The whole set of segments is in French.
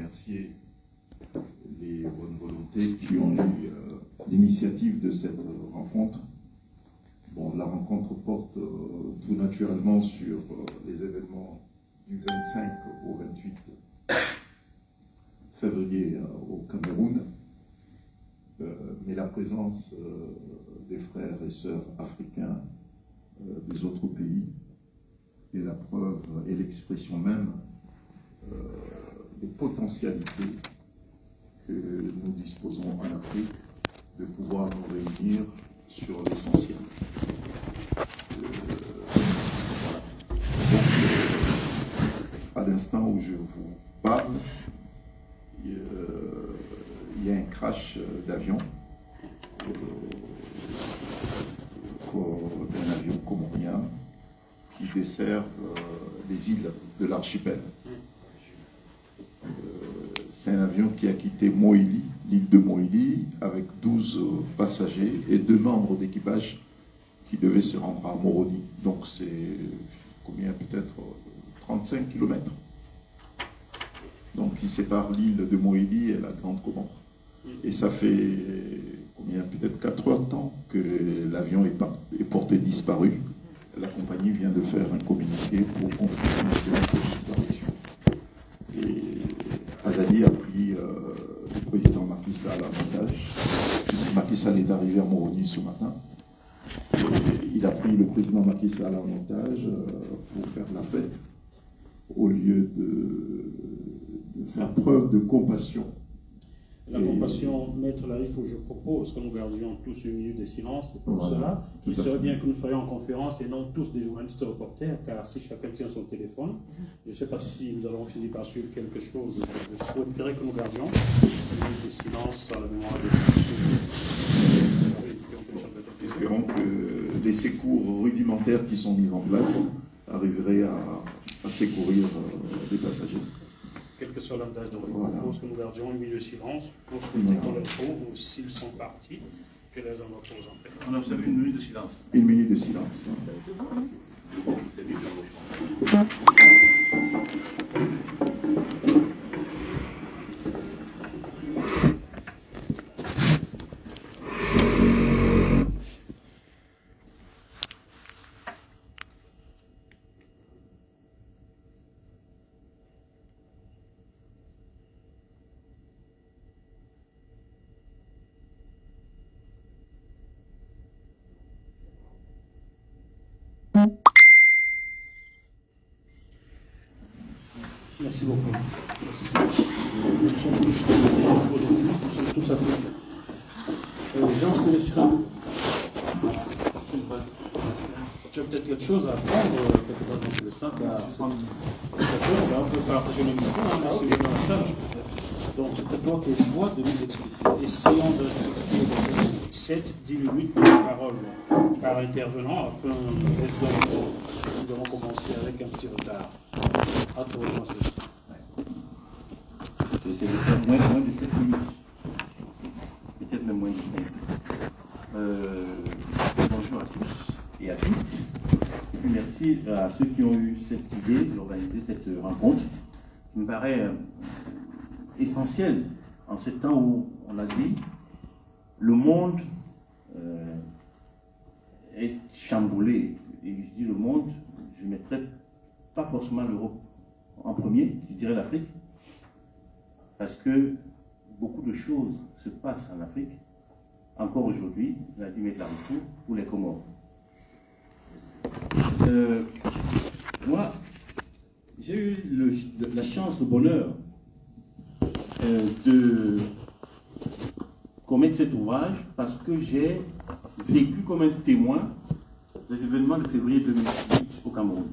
remercier les bonnes volontés qui ont eu l'initiative de cette rencontre. Bon, la rencontre porte tout naturellement sur les événements du 25 au 28 février au Cameroun, mais la présence des frères et sœurs africains des autres pays est la preuve et l'expression même des potentialités que nous disposons en Afrique de pouvoir nous réunir sur l'essentiel. Voilà. Donc, à l'instant où je vous parle, il y a un crash d'avion, d'un avion comorien qui dessert les îles de l'archipel. C'est un avion qui a quitté Moïli, l'île de Moïli, avec 12 passagers et 2 membres d'équipage qui devaient se rendre à Moroni. Donc c'est combien, peut-être 35 km. Donc qui sépare l'île de Moïli et la Grande Comore. Et ça fait combien, peut-être 4 heures de temps que l'avion est porté disparu. La compagnie vient de faire un communiqué pour confirmer cette disparition. Et Azali a pris le président Macky Sall en otage, puisque Macky Sall est arrivé à Moroni ce matin. Et il a pris le président Macky Sall en otage pour faire la fête, au lieu de faire preuve de compassion. La compassion, Maître Laïf, je propose que nous gardions tous une minute de silence pour cela. Il serait bien que nous soyons en conférence et non tous des journalistes reporters, car si chacun tient son téléphone, je ne sais pas si nous allons finir par suivre quelque chose. Je souhaiterais que nous gardions une minute de silence à la mémoire des... Espérons que les secours rudimentaires qui sont mis en place arriveraient à secourir les passagers. Quel que soit l'âge de repos, voilà. Je pense que nous gardions une minute de silence pour souhaiter qu'on les trouve, ou s'ils sont partis, que les envoie pour en paix. On observe une minute de silence. Une minute de silence. Merci beaucoup. Nous sommes tous africains. Jean-Célestin, tu as peut-être quelque chose à apprendre, quelque part, Jean-Célestin, car c'est d'accord, on peut partager le micro, celui dans la salle. Donc c'est à toi que je vois de nous expliquer. Essayons de respecter 7-10 minutes de parole par intervenant, afin nous devons commencer avec un petit retard. À toi, Jean-Célestin. J'essaie de faire moins de 7 minutes. Peut-être même moins de 5. Bonjour à tous et à toutes. Et puis merci à ceux qui ont eu cette idée d'organiser cette rencontre, qui me paraît essentielle en ce temps où on a dit le monde est chamboulé. Et je dis le monde, je ne mettrai pas forcément l'Europe en premier, je dirais l'Afrique, parce que beaucoup de choses se passent en Afrique, encore aujourd'hui, l'a dit M. Laroutou, pour les Comores. Moi, j'ai eu la chance, le bonheur de commettre cet ouvrage parce que j'ai vécu comme un témoin des événements de février 2008 au Cameroun.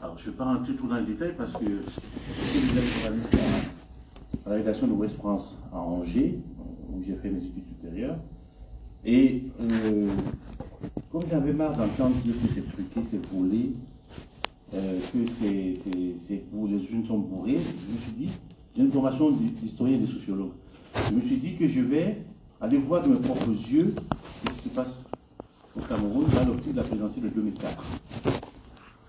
Alors, je ne vais pas rentrer tout dans le détail parce que je suis déjà journaliste à la rédaction de Ouest France à Angers, où j'ai fait mes études supérieures. Et comme j'avais marre d'entendre dire que c'est truqué, c'est volé, que c'est pour les unes sont bourrées, je me suis dit, j'ai une formation d'historien et de sociologue. Je me suis dit que je vais aller voir de mes propres yeux ce qui se passe au Cameroun dans l'optique de la présidentielle de 2004.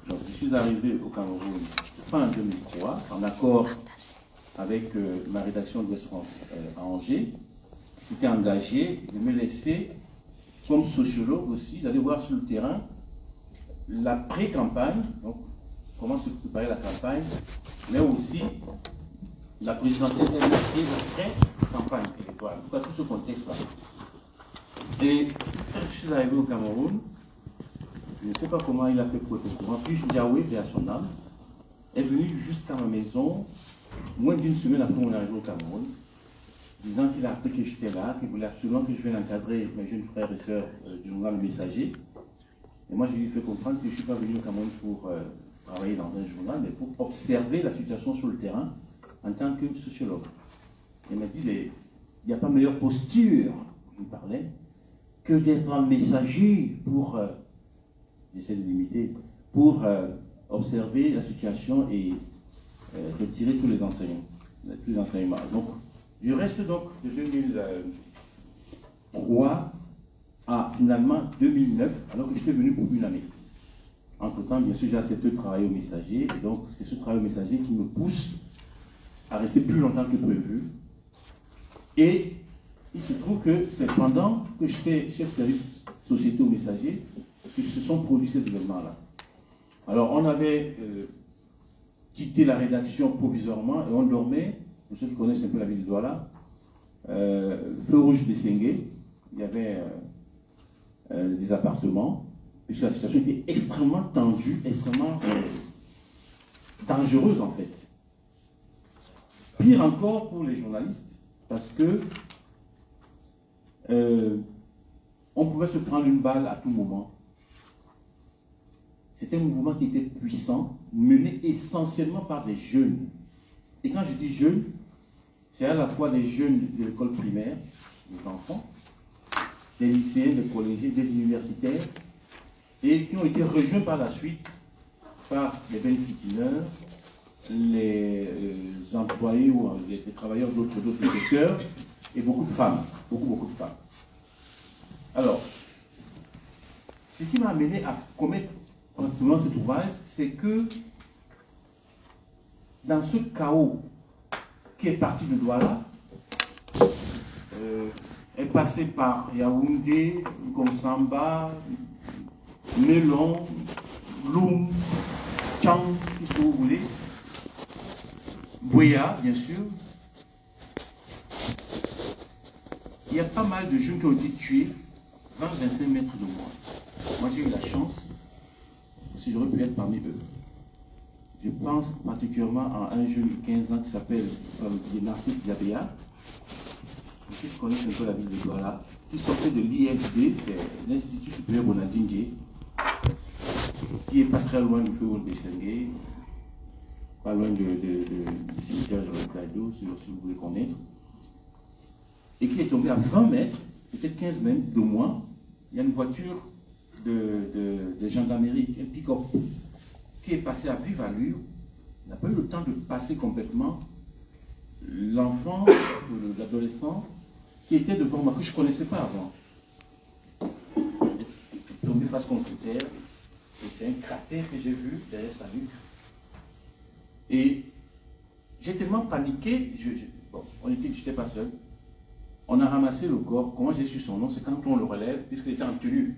Donc je suis arrivé au Cameroun fin 2003, en accord avec ma rédaction de West France à Angers, qui s'était engagé de me laisser, comme sociologue aussi, d'aller voir sur le terrain la pré-campagne, donc comment se préparer la campagne, mais aussi la présidentielle et la pré-campagne électorale. En tout cas, tout ce contexte-là. Et quand je suis arrivé au Cameroun, je ne sais pas comment il a fait pour être au courant, puis Diawé, paix à son âme, est venu jusqu'à ma maison, moins d'une semaine après mon arrivée au Cameroun, disant qu'il a appris que j'étais là, qu'il voulait absolument que je vienne encadrer mes jeunes frères et sœurs du journal Le Messager. Et moi, je lui ai fait comprendre que je ne suis pas venu au Cameroun pour travailler dans un journal, mais pour observer la situation sur le terrain en tant que sociologue. Il m'a dit, il n'y a pas meilleure posture, je lui parlais, que d'être un messager pour, j'essaie de limiter, pour observer la situation et retirer tous les enseignements. Donc, je reste donc de 2003 à finalement 2009, alors que j'étais venu pour une année. Entre-temps, bien sûr, j'ai accepté de travailler au Messager, et donc c'est ce travail au Messager qui me pousse à rester plus longtemps que prévu. Et il se trouve que c'est pendant que j'étais chef service société au Messager que se sont produits ces événements-là. Alors, on avait quitté la rédaction provisoirement et on dormait, pour ceux qui connaissent un peu la ville de Douala, feu rouge de Sengue. Il y avait des appartements, puisque la situation était extrêmement tendue, extrêmement dangereuse en fait. Pire encore pour les journalistes, parce que on pouvait se prendre une balle à tout moment. C'était un mouvement qui était puissant, mené essentiellement par des jeunes. Et quand je dis jeunes, c'est à la fois des jeunes de l'école primaire, des enfants, des lycéens, des collégiens, des universitaires, et qui ont été rejoints par la suite par les bensikineurs, les employés ou les travailleurs d'autres secteurs, et beaucoup de femmes, beaucoup de femmes. Alors, ce qui m'a amené à commettre pratiquement cet ouvrage, c'est que dans ce chaos qui est parti de Douala, est passé par Yaoundé, Gomsamba, Melon, Loum, Tchang, tout ce que vous voulez, Bouya, bien sûr. Il y a pas mal de jeunes qui ont été tués 20-25 mètres de moi. Moi, j'ai eu la chance, si j'aurais pu être parmi eux. Je pense particulièrement à un jeune de 15 ans qui s'appelle Narcisse Diabéa, qui connaît un peu la ville de Douala, qui sortait de l'ISD, c'est l'Institut supérieur Bonadingue, qui est pas très loin du feu de Sengue, pas loin du cimetière de Daïdo, si vous voulez connaître, et qui est tombé à 20 mètres, peut-être 15 mètres de moi. Il y a une voiture de gendarmerie, un pick-up, qui est passé à vive allure. Il n'a pas eu le temps de passer complètement. L'enfant, l'adolescent, qui était devant moi, que je ne connaissais pas avant, est tombé face contre terre, et c'est un cratère que j'ai vu derrière sa nuque. Et j'ai tellement paniqué, bon, je n'étais pas seul. On a ramassé le corps. Comment j'ai su son nom? C'est quand on le relève, puisqu'il était en tenue.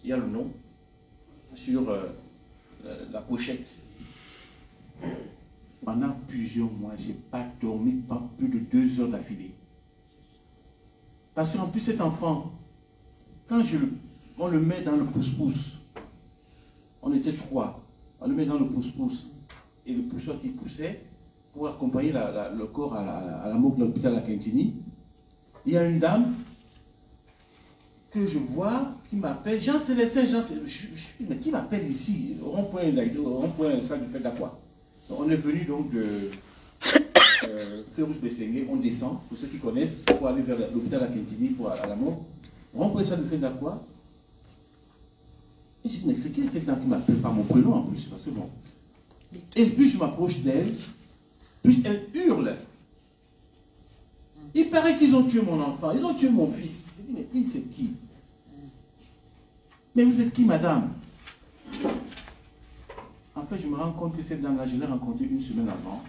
Il y a le nom sur la pochette. Pendant plusieurs mois, je n'ai pas dormi pas plus de 2 heures d'affilée. Parce qu'en plus, cet enfant, quand on le met dans le pouce-pouce, on était 3, on le met dans le pouce-pouce, et le pousseur qui poussait, pour accompagner le corps à la morgue de l'hôpital à Quintini, il y a une dame que je vois qui m'appelle, Jean-Célestin, mais qui m'appelle ici, au rond-point salle du fait d'Aqua. On est venu donc de Férouche de Sengue, on descend, pour ceux qui connaissent, pour aller vers l'hôpital à Quintini, pour à la mort. Rond-point salle du fait d'Aqua. Et je dis, mais c'est qui cette dame qui m'appelle par mon prénom en plus, parce que bon. Et plus je m'approche d'elle, plus elle hurle. Il paraît qu'ils ont tué mon enfant, ils ont tué mon fils. Je dis, mais il c'est qui? Mais vous êtes qui, madame? En fait, je me rends compte que cette dame-là, je l'ai rencontrée une semaine avant.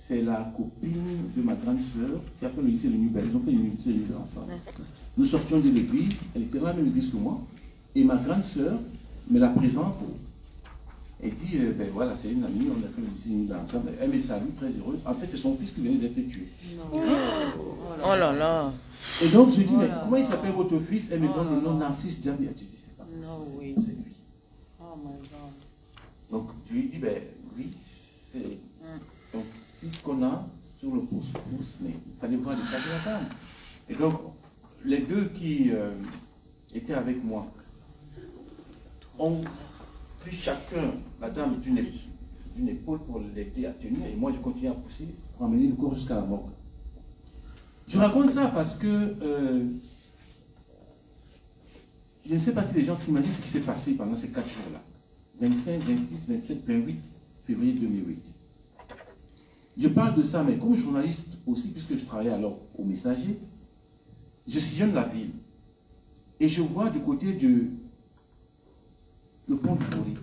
c'est la copine de ma grande sœur qui a fait le lycée de Nubel. Ils ont fait le lycée de Nubel ensemble. Nous sortions de l'église, elle était dans la même église que moi, et ma grande sœur me la présente et dit, ben voilà, c'est une amie, on a fait le lycée de Nubel ensemble. Elle me salue, très heureuse. En fait, c'est son fils qui venait d'être tué. Oh là là. Et donc, je dis, mais comment il s'appelle votre fils? Elle me donne le nom Narcisse Diaby. Je dis, c'est pas possible, c'est lui. Oh my God. Donc, je lui dis, ben oui, c'est... Donc, puisqu'on a sur le pouce-pouce, mais il fallait voir les cas de la dame. Et donc, les deux qui étaient avec moi ont pris chacun la dame d'une épaule pour l'aider à tenir, et moi je continue à pousser pour amener le corps jusqu'à la morgue. Je raconte ça parce que je ne sais pas si les gens s'imaginent ce qui s'est passé pendant ces 4 jours-là. 25, 26, 27, 28 février 2008. Je parle de ça, mais comme journaliste aussi, puisque je travaillais alors au Messager, je sillonne la ville. Et je vois du côté du le pont du Forêt.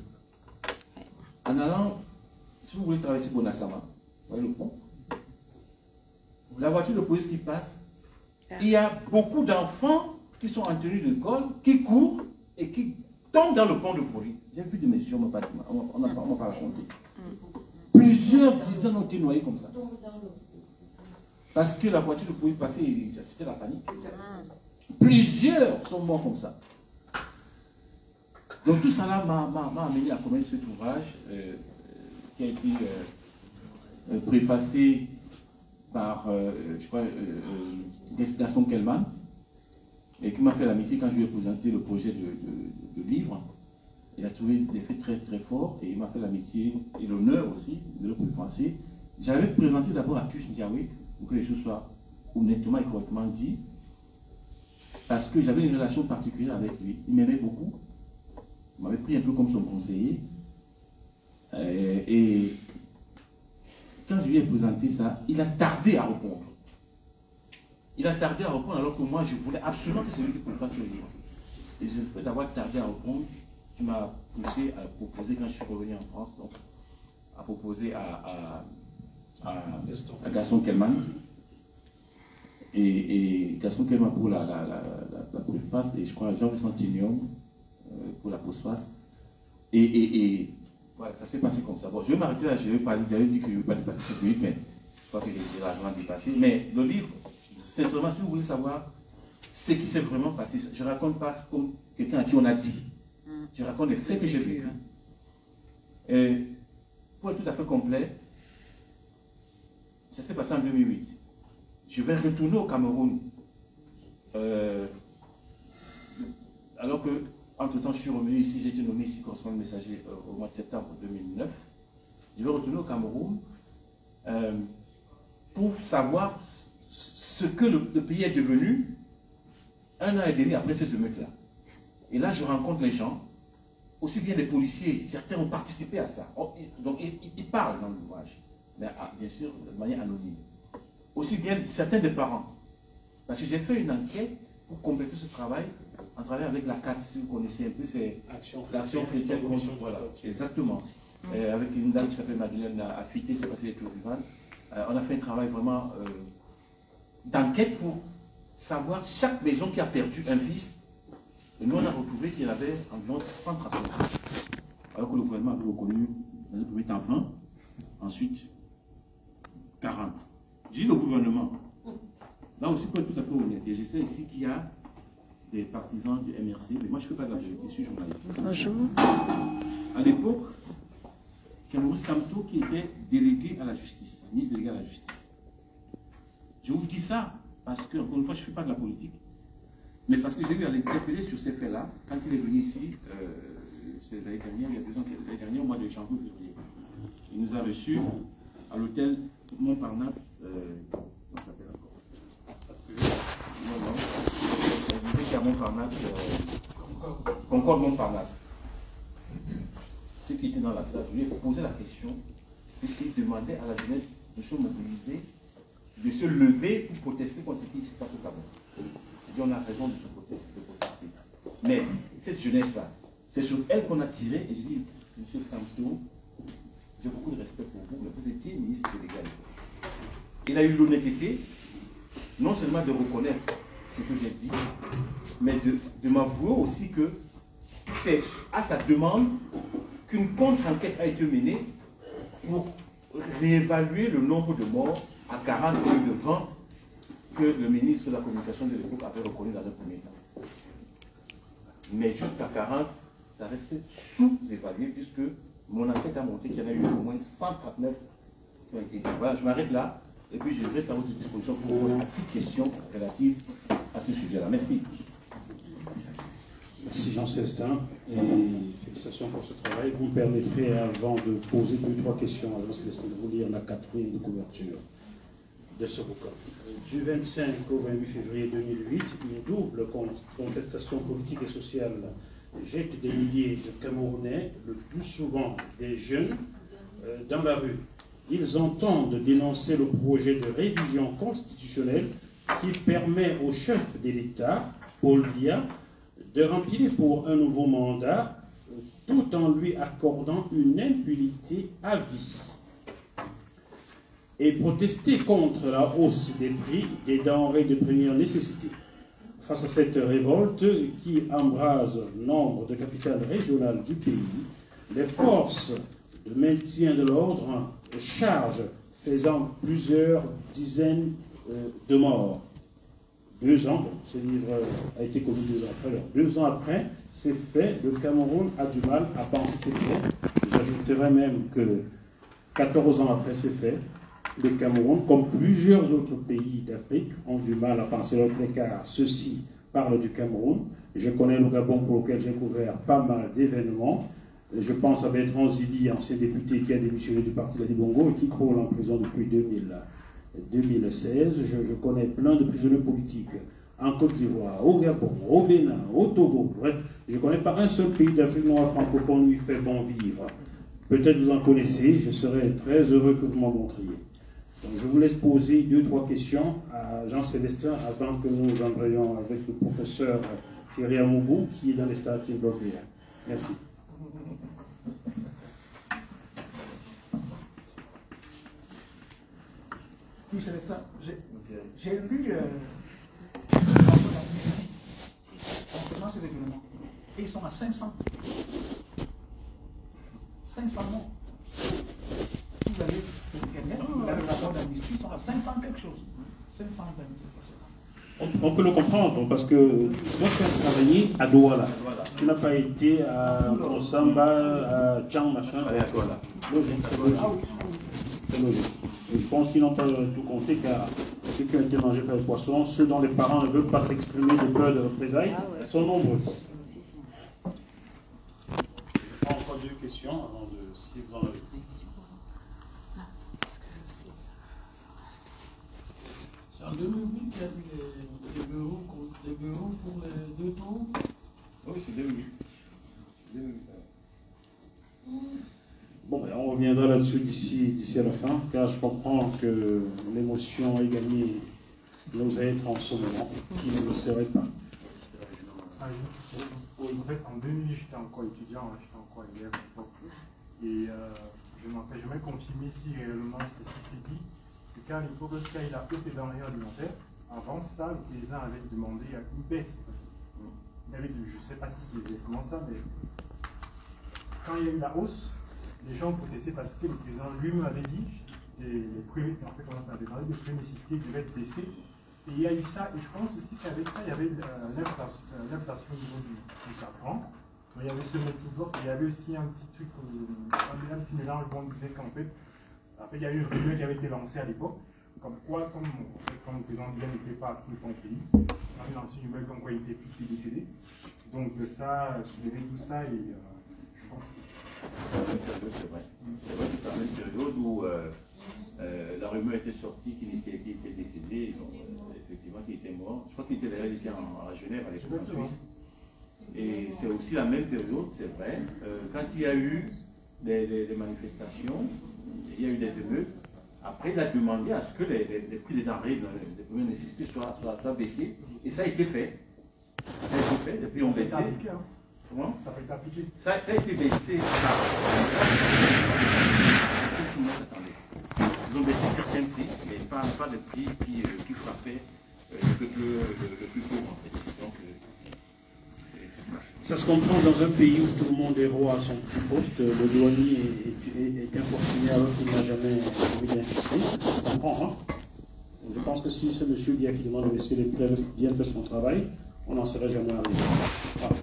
En allant, si vous voulez traverser Bonassama, vous voyez le pont, la voiture de police qui passe, il y a beaucoup d'enfants qui sont en tenue d'école, qui courent et qui tombent dans le pont de Forêt. J'ai vu des messieurs, on ne m'a pas raconté. Plusieurs dizaines ont été noyés comme ça. Parce que la voiture de police passait, c'était la panique. Plusieurs sont morts comme ça. Donc tout ça là m'a amené à commettre cet ouvrage qui a été préfacé par, je crois, Gaston Kellman, et qui m'a fait l'amitié quand je lui ai présenté le projet de livre. Il a trouvé des faits très très forts et il m'a fait l'amitié et l'honneur aussi de le préfacer. J'avais présenté d'abord à Kush Ndiawe pour que les choses soient honnêtement et correctement dites, parce que j'avais une relation particulière avec lui. Il m'aimait beaucoup. Il m'avait pris un peu comme son conseiller. Et quand je lui ai présenté ça, il a tardé à répondre. Il a tardé à répondre alors que moi, je voulais absolument que c'est lui qui préfasse le livre. Et le fait d'avoir tardé à répondre, qui m'a poussé à proposer, quand je suis revenu en France, donc, à proposer à Gaston Kellman. Et Gaston Kellman pour la préface, et je crois Jean-Vincent Tignon pour la postface. Et voilà, ça s'est passé comme ça. Bon, je vais m'arrêter là, j'avais dit que je ne vais pas dépasser 7 minutes, mais je crois que j'ai largement dépassé. Mais le livre, sincèrement, si vous voulez savoir ce qui s'est vraiment passé, je ne raconte pas comme quelqu'un à qui on a dit. Je raconte les faits que j'ai vécus. Et pour être tout à fait complet, ça s'est passé en 2008. Je vais retourner au Cameroun. Alors que, entre-temps, je suis revenu ici, j'ai été nommé ici correspondant messager au mois de septembre 2009. Je vais retourner au Cameroun pour savoir ce que le pays est devenu 1 an et demi après ces émeutes-là. Et là, je rencontre les gens, aussi bien les policiers, certains ont participé à ça. Donc, ils parlent dans l'ouvrage, mais bien sûr, de manière anonyme. Aussi bien certains des parents. Parce que j'ai fait une enquête pour compléter ce travail en travaillant avec la CAT, si vous connaissez un peu, c'est l'Action chrétienne contre. Voilà, exactement. Avec une dame qui s'appelle Madeleine Affité, je ne sais pas si elle est toujours vivante. On a fait un travail vraiment d'enquête pour savoir chaque maison qui a perdu un fils. Et nous, on a retrouvé qu'il y en avait environ 130 enfants. Alors que le gouvernement avait reconnu le premier enfant, ensuite 40. J'ai dit le gouvernement. Là aussi, pour être tout à fait honnête, et je sais ici qu'il y a des partisans du MRC, mais moi je ne fais pas de la politique, je suis journaliste. Bonjour. À l'époque, c'est Maurice Kamto qui était délégué à la justice, ministre délégué à la justice. Je vous dis ça parce que, encore une fois, je ne fais pas de la politique, mais parce que j'ai eu à l'interpeller sur ces faits-là, quand il est venu ici, c'est l'année dernière, il y a 2 ans, c'est l'année dernière, au mois de janvier-février. Il nous a reçus à l'hôtel Montparnasse, comment ça s'appelle encore? Il était à Montparnasse, Concorde Montparnasse. Ceux qui étaient dans la salle, je lui ai posé la question, puisqu'il demandait à la jeunesse de se mobiliser, de se lever pour protester contre ce qui se passe au Cameroun. J'ai dit, on a raison de se protester, Mais cette jeunesse-là, c'est sur elle qu'on a tiré, et j'ai dit, monsieur Kamto, j'ai beaucoup de respect pour vous, mais vous étiez ministre délégué. il a eu l'honnêteté, non seulement de reconnaître ce que j'ai dit, mais de m'avouer aussi que c'est à sa demande qu'une contre-enquête a été menée pour réévaluer le nombre de morts à 40 au lieu de 20 que le ministre de la Communication de l'époque avait reconnu dans un premier temps. Mais jusqu'à 40, ça restait sous-évalué puisque mon enquête a montré qu'il y en a eu au moins 139 qui ont été dit. Voilà, je m'arrête là et puis je reste à votre disposition pour répondre à toute question relative à ce sujet-là. Merci. Merci Jean-Célestin et félicitations pour ce travail. Vous me permettrez, avant de poser 2-3 questions à Jean-Célestin, de vous lire la quatrième de couverture de ce record. Du 25 au 28 février 2008, une double contestation politique et sociale jette des milliers de Camerounais, le plus souvent des jeunes, dans la rue. Ils entendent dénoncer le projet de révision constitutionnelle qui permet au chef de l'État, Paul Biya, de remplir pour un nouveau mandat tout en lui accordant une impunité à vie. Et protester contre la hausse des prix des denrées de première nécessité. Face à cette révolte qui embrase nombre de capitales régionales du pays, les forces de maintien de l'ordre chargent, faisant plusieurs dizaines de morts. 2 ans, ce livre a été connu 2 ans après. Alors, 2 ans après ces faits, le Cameroun a du mal à penser ces faits. J'ajouterais même que 14 ans après ces faits, le Cameroun, comme plusieurs autres pays d'Afrique, ont du mal à penser leur car ceux-ci parlent du Cameroun. Je connais le Gabon pour lequel j'ai couvert pas mal d'événements. Je pense à Bertrand Zibi, ancien député qui a démissionné du parti d'Ali Bongo et qui croule en prison depuis 2016. Je connais plein de prisonniers politiques en Côte d'Ivoire, au Gabon, au Bénin, au Togo. Bref, je ne connais pas un seul pays d'Afrique noire francophone où il fait bon vivre. Peut-être vous en connaissez, je serais très heureux que vous m'en montriez. Donc je vous laisse poser 2-3 questions à Jean-Célestin avant que nous embrayions avec le professeur Thierry Amoubou qui est dans les starting blocks. Merci. Oui, Célestin, j'ai lu concernant ces règlements. Et ils sont à 500. 500 morts. Si vous allez le rapport d'amnistie, ils sont à 500 quelque chose. 500 on peut le comprendre parce que toi tu as travaillé à Douala. Tu n'as pas été à Osamba, à Tchang, machin. Logique, c'est logique. C'est logique. Et je pense qu'ils n'ont pas tout compté car ceux qui ont été mangés par les poissons, ceux dont les parents ne veulent pas s'exprimer de peur de représailles, sont nombreux. Je prends encore 2 questions avant de suivre dans la vie. C'est en 2008 qu'il y a eu les bureaux pour les 2 tours. Oui, c'est 2008. Bon, ben, on reviendra là-dessus d'ici à la fin, car je comprends que l'émotion ait gagné nos êtres en ce moment, qui ne le serait pas. En fait, en 2008, j'étais encore étudiant, j'étais encore élève à l'époque. Et je n'ai jamais confirmé si réellement ce qui s'est dit. C'est qu'à l'époque, lorsqu'il y a eu la hausse des denrées alimentaires, avant ça, le président avait demandé une baisse. Il avait dit, je ne sais pas si c'est exactement ça, mais quand il y a eu la hausse, les gens protestaient parce que le président lui-même avait dit les prix, en fait, on avait parlé des prix nécessités devaient être baissés. Et il y a eu ça, et je pense aussi qu'avec ça, il y avait l'inflation au niveau du carburant. Il y avait ce petit bloc, il y avait aussi un petit truc, un petit mélange où on disait qu'en fait, il y a eu une rumeur qui avait été lancée à l'époque, comme quoi, comme le président Biya n'était pas tout le temps au pays, on avait lancé une rumeur comme quoi il était plus décédé. Donc ça soulevait tout ça, et je pense que c'est vrai. C'est vrai que c'est une période où la rumeur était sortie qu'il était décédé, donc effectivement qu'il était mort. Je crois qu'il était d'ailleurs à Genève à l'époque en Suisse. Et c'est aussi la même période, c'est vrai, quand il y a eu des manifestations, il y a eu des émeutes. Après, il a demandé à ce que les prix des denrées de première nécessité soient baissés. Et ça a été fait. Ça a été fait, les prix ont baissé. Comment? ça peut être appliqué. Ça a été baissé. Ils ont baissé certains prix, mais pas pas le prix qui frappait le peuple le plus pauvre en fait. Donc, ça se comprend dans un pays où tout le monde est roi à son petit poste, le douanier est importuné alors qu'il n'a jamais envie d'insister. Ça se comprend, hein? Je pense que si c'est M. Dia qui demande de laisser les preuves bien faire son travail, on n'en serait jamais arrivé. Voilà.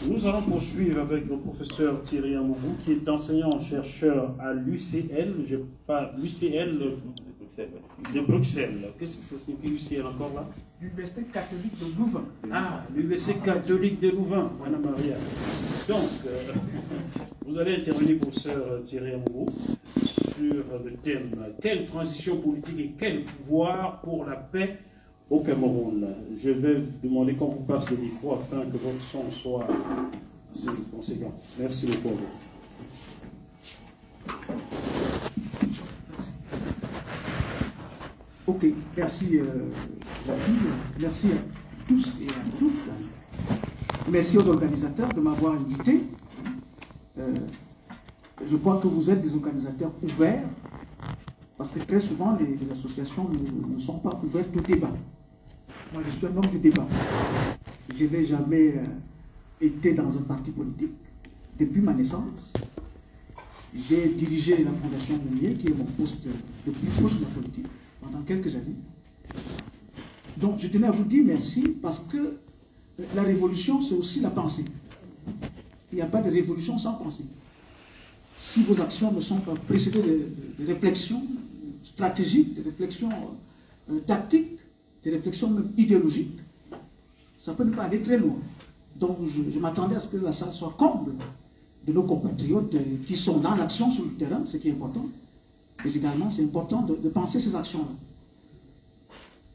Nous allons poursuivre avec le professeur Thierry Amougou, qui est enseignant-chercheur à l'UCL, l'UCL de Bruxelles. Qu'est-ce que ça signifie l'UCL encore là? L'Université catholique de Louvain. Ah, l'Université catholique de Louvain, Madame Maria. Donc, vous allez intervenir, professeur Thierry Amougou, sur le thème « Quelle transition politique et quel pouvoir pour la paix au Cameroun ?» Je vais vous demander qu'on vous passe le micro afin que votre son soit assez conséquent. Merci beaucoup. Ok, merci Jacques, merci à tous et à toutes. Merci aux organisateurs de m'avoir invité. Je crois que vous êtes des organisateurs ouverts, parce que très souvent les associations ne sont pas ouvertes au débat. Moi je suis un homme du débat. Je n'ai jamais été dans un parti politique depuis ma naissance. J'ai dirigé la Fondation Mounier, qui est mon poste le plus proche de la politique, pendant quelques années. Donc je tenais à vous dire merci, parce que la révolution, c'est aussi la pensée. Il n'y a pas de révolution sans pensée. Si vos actions ne sont pas précédées de réflexions stratégiques, de réflexions tactiques, de réflexions même idéologiques, ça peut ne pas aller très loin. Donc je m'attendais à ce que la salle soit comble de nos compatriotes qui sont dans l'action sur le terrain, ce qui est important. Mais également, c'est important de penser ces actions-là.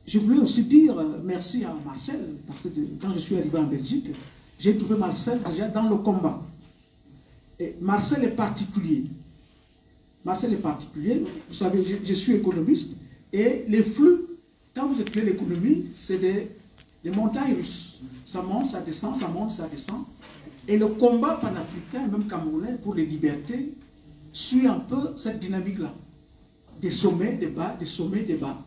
Je voulais aussi dire merci à Marcel, parce que quand je suis arrivé en Belgique, j'ai trouvé Marcel déjà dans le combat. Et Marcel est particulier. Marcel est particulier. Vous savez, je suis économiste, et les flux, quand vous étudiez l'économie, c'est des montagnes russes. Ça monte, ça descend, ça monte, ça descend. Et le combat panafricain, même camerounais, pour les libertés, suit un peu cette dynamique-là. Des sommets, des bas, des sommets, des bas.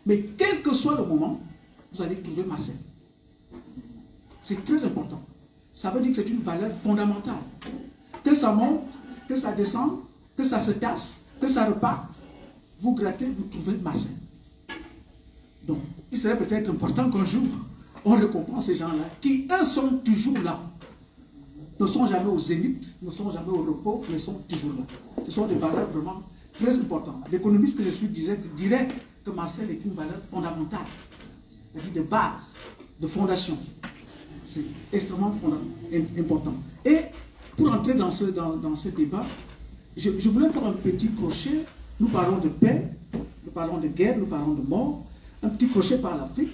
Mais quel que soit le moment, vous allez trouver Marcel. C'est très important. Ça veut dire que c'est une valeur fondamentale. Que ça monte, que ça descende, que ça se tasse, que ça reparte, vous grattez, vous trouvez Marcel. Donc, il serait peut-être important qu'un jour, on récompense ces gens-là, qui, eux, sont toujours là. Ne sont jamais au zénith, ne sont jamais au repos, mais sont toujours là. Ce sont des valeurs vraiment très importantes. L'économiste que je suis dirait que Marcel est une valeur fondamentale, c'est-à-dire de base, de fondation. C'est extrêmement important. Et pour entrer dans ce débat, je voulais faire un petit crochet. Nous parlons de paix, nous parlons de guerre, nous parlons de mort. Un petit crochet par l'Afrique.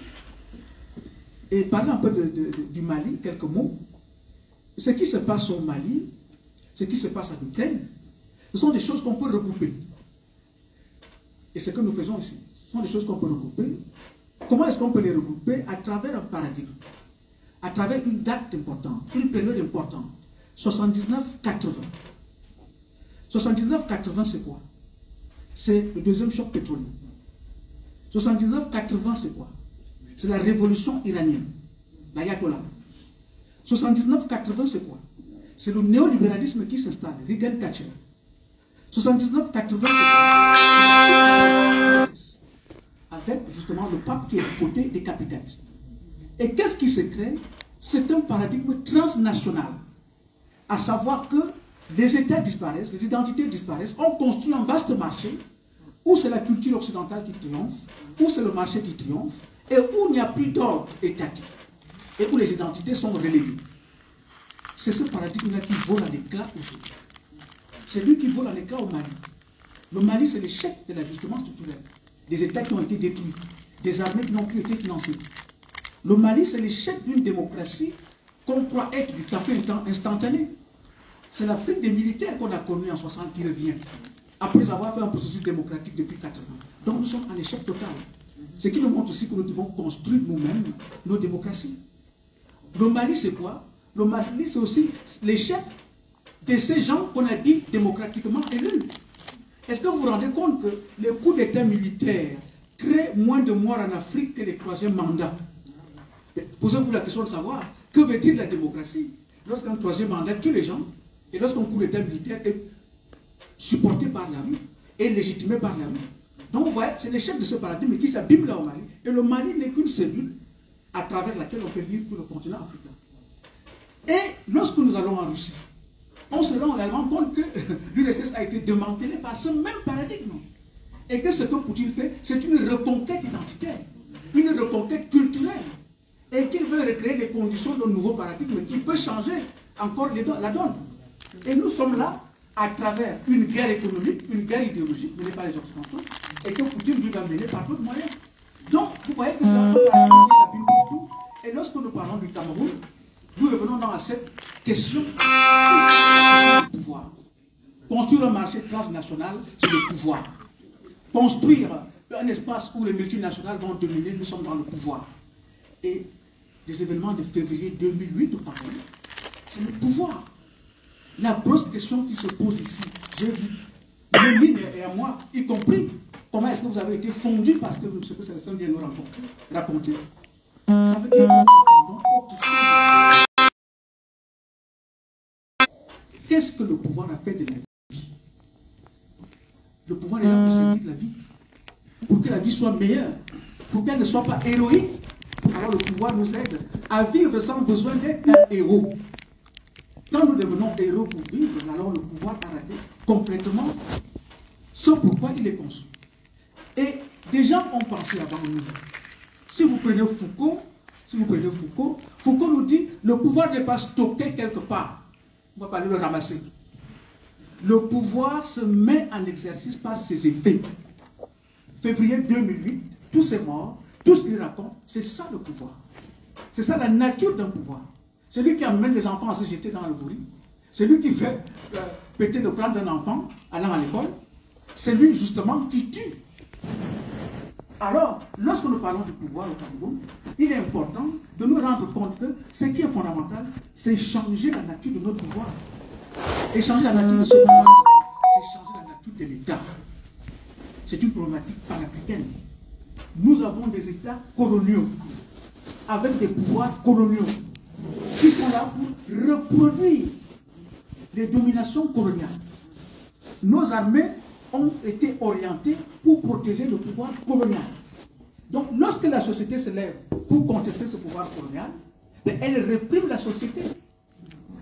Et parler un peu du Mali, quelques mots. Ce qui se passe au Mali, ce qui se passe en Ukraine, ce sont des choses qu'on peut regrouper. Et ce que nous faisons ici, ce sont des choses qu'on peut regrouper. Comment est-ce qu'on peut les regrouper? À travers un paradigme, à travers une date importante, une période importante. 79-80. 79-80, c'est quoi? C'est le deuxième choc pétrolier. 79-80, c'est quoi? C'est la révolution iranienne, l'ayatollah. 79-80, c'est quoi? C'est le néolibéralisme qui s'installe, Reagan Thatcher. 79-80, c'est quoi? Avec justement le pape qui est du côté des capitalistes. Et qu'est-ce qui se crée? C'est un paradigme transnational. À savoir que les États disparaissent, les identités disparaissent, on construit un vaste marché où c'est la culture occidentale qui triomphe, où c'est le marché qui triomphe, et où il n'y a plus d'ordre étatique, et où les identités sont reléguées. C'est ce paradigme-là qui vole en éclat aujourd'hui. C'est lui qui vole en éclat au Mali. Le Mali, c'est l'échec de l'ajustement structurel. Des États qui ont été détruits, des armées qui n'ont plus été financées. Le Mali, c'est l'échec d'une démocratie qu'on croit être du café instantané. C'est l'Afrique des militaires qu'on a connue en 60 qui revient, après avoir fait un processus démocratique depuis 80. Donc nous sommes en échec total. Ce qui nous montre aussi que nous devons construire nous-mêmes nos démocraties. Le Mali, c'est quoi? Le Mali, c'est aussi l'échec de ces gens qu'on a dit démocratiquement élus. Est-ce que vous vous rendez compte que les coups d'État militaires, crée moins de morts en Afrique que les troisièmes mandats. Posez-vous la question de savoir, que veut-il la démocratie lorsqu'un troisième mandat tue les gens et lorsqu'un coup d'État militaire est supporté par la rue et légitimé par la rue. Donc vous voyez, c'est l'échec de ce paradigme qui s'abîme là au Mali. Et le Mali n'est qu'une cellule à travers laquelle on peut vivre pour le continent africain. Et lorsque nous allons en Russie, on se rend réellement compte que l'URSS a été démantelée par ce même paradigme. Et que ce que Poutine fait, c'est une reconquête identitaire, une reconquête culturelle. Et qu'il veut recréer les conditions d'un nouveau paradigme qui peut changer encore la donne. Et nous sommes là à travers une guerre économique, une guerre idéologique menée par les Occidentaux, et que Poutine lui va mener par d'autres moyens. Donc, vous voyez que c'est un paradigme qui s'appuie partout. Et lorsque nous parlons du Cameroun, nous revenons dans cette question du pouvoir. Construire un marché transnational, c'est le pouvoir. Construire un espace où les multinationales vont dominer, nous sommes dans le pouvoir. Et les événements de février 2008 au Cameroun, c'est le pouvoir. La grosse question qui se pose ici, j'ai vu, Méline et à moi, y compris, comment est-ce que vous avez été fondus parce que ce que Célestin vient nous raconter. Ça veut dire que qu'est-ce que le pouvoir a fait de la vie? Le pouvoir est là pour servir de la vie. Pour que la vie soit meilleure, pour qu'elle ne soit pas héroïque. Alors le pouvoir nous aide à vivre sans besoin d'être un héros. Quand nous devenons héros pour vivre, alors le pouvoir a raté complètement ce pourquoi il est conçu. Et des gens ont pensé avant nous. Si vous prenez Foucault, Foucault nous dit le pouvoir n'est pas stocké quelque part. On va pas aller le ramasser. Le pouvoir se met en exercice par ses effets. Février 2008, tous ces morts, tout ce qu'il raconte, c'est ça le pouvoir. C'est ça la nature d'un pouvoir. C'est lui qui amène les enfants à se jeter dans le bourri. C'est lui qui fait péter le crâne d'un enfant allant à l'école. C'est lui justement qui tue. Alors, lorsque nous parlons du pouvoir au Cameroun, il est important de nous rendre compte que ce qui est fondamental, c'est changer la nature de notre pouvoir. Et changer la nature de ce pouvoir, c'est changer la nature de l'État. C'est une problématique panafricaine. Nous avons des États coloniaux, avec des pouvoirs coloniaux, qui sont là pour reproduire les dominations coloniales. Nos armées ont été orientées pour protéger le pouvoir colonial. Donc, lorsque la société se lève pour contester ce pouvoir colonial, elle réprime la société.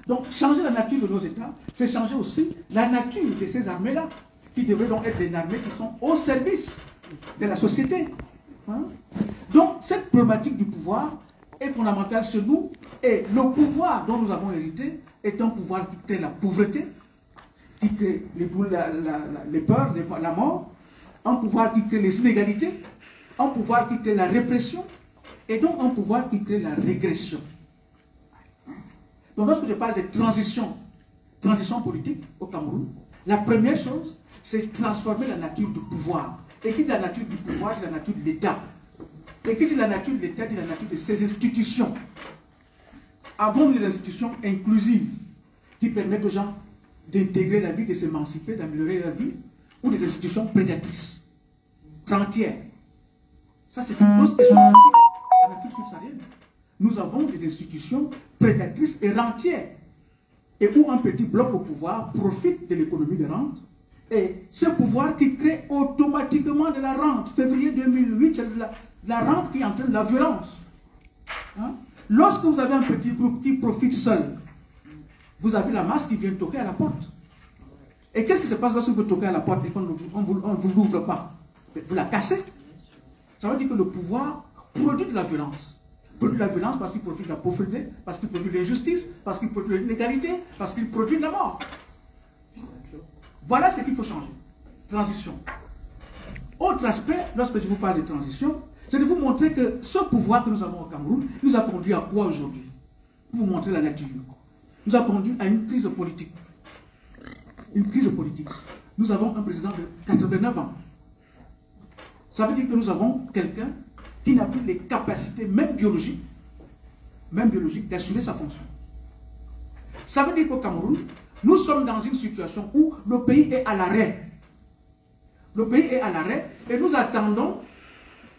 Donc, changer la nature de nos États, c'est changer aussi la nature de ces armées-là, qui devraient donc être des armées qui sont au service de la société. Hein? Donc, cette problématique du pouvoir est fondamentale chez nous, et le pouvoir dont nous avons hérité est un pouvoir qui crée la pauvreté, qui crée les peurs, la mort, un pouvoir qui crée les inégalités, un pouvoir qui crée la répression, et donc un pouvoir qui crée la régression. Donc lorsque je parle de transition politique au Cameroun, la première chose, c'est transformer la nature du pouvoir. Et qui dit la nature du pouvoir, dit la nature de l'État. Et qui dit la nature de l'État, dit la nature de ses institutions. Avons des institutions inclusives qui permettent aux gens d'intégrer la vie, de s'émanciper, d'améliorer la vie, ou des institutions prédatrices, rentières. Ça, c'est une grosse question en Afrique subsaharienne. Nous avons des institutions prédatrices et rentières, et où un petit bloc au pouvoir profite de l'économie de rente, et ce pouvoir qui crée automatiquement de la rente. Février 2008, c'est la rente qui entraîne la violence. Hein? Lorsque vous avez un petit groupe qui profite seul, vous avez la masse qui vient toquer à la porte. Et qu'est-ce qui se passe lorsque vous toquez à la porte et qu'on ne vous l'ouvre pas? Vous la cassez. Ça veut dire que le pouvoir produit de la violence. Produit de la violence parce qu'il produit de la pauvreté, parce qu'il produit de l'injustice, parce qu'il produit de l'inégalité, parce qu'il produit de la mort. Voilà ce qu'il faut changer. Transition. Autre aspect, lorsque je vous parle de transition, c'est de vous montrer que ce pouvoir que nous avons au Cameroun nous a conduit à quoi aujourd'hui? Pour vous montrer la nature. Nous a conduit à une crise politique. Une crise politique. Nous avons un président de 89 ans. Ça veut dire que nous avons quelqu'un qui n'a plus les capacités, même biologiques, d'assumer sa fonction. Ça veut dire qu'au Cameroun, nous sommes dans une situation où le pays est à l'arrêt. Le pays est à l'arrêt et nous attendons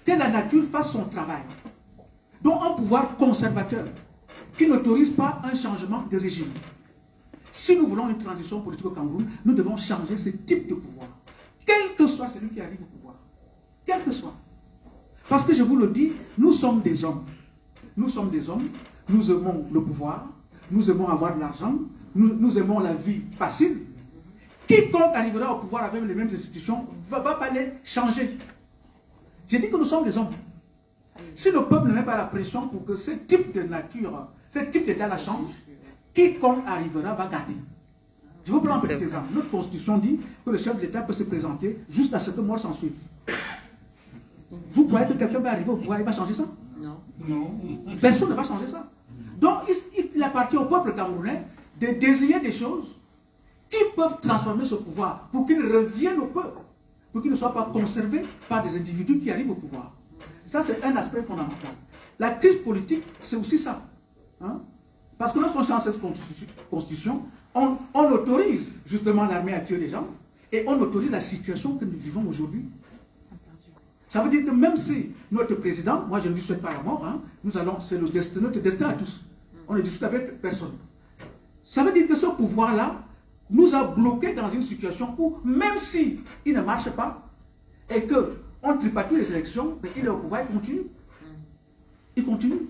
que la nature fasse son travail. Donc un pouvoir conservateur qui n'autorise pas un changement de régime. Si nous voulons une transition politique au Cameroun, nous devons changer ce type de pouvoir. Quel que soit celui qui arrive au pouvoir. Quel que soit. Parce que je vous le dis, nous sommes des hommes. Nous sommes des hommes, nous aimons le pouvoir, nous aimons avoir de l'argent, nous aimons la vie facile. Quiconque arrivera au pouvoir avec les mêmes institutions ne va pas les changer. J'ai dit que nous sommes des hommes. Si le peuple ne met pas la pression pour que ce type de nature, ce type d'état la chance, quiconque arrivera va garder. Je vous prends un petit exemple. Notre constitution dit que le chef de l'État peut se présenter juste à ce que mort s'en suive. Vous croyez que quelqu'un va arriver au pouvoir et va changer ça? Non. Personne ne va changer ça. Donc il appartient au peuple camerounais de désigner des choses qui peuvent transformer ce pouvoir pour qu'il revienne au peuple, pour qu'il ne soit pas conservé par des individus qui arrivent au pouvoir. Ça, c'est un aspect fondamental. La crise politique, c'est aussi ça. Hein? Parce que lorsqu'on change cette constitution, on autorise justement l'armée à tuer les gens et on autorise la situation que nous vivons aujourd'hui. Ça veut dire que même si notre président, moi je ne lui souhaite pas la mort, hein, c'est notre destin à tous. On ne discute avec personne. Ça veut dire que ce pouvoir-là nous a bloqués dans une situation où, même si il ne marche pas, et qu'on tripatouille les élections, mais il est au pouvoir, il continue. Il continue.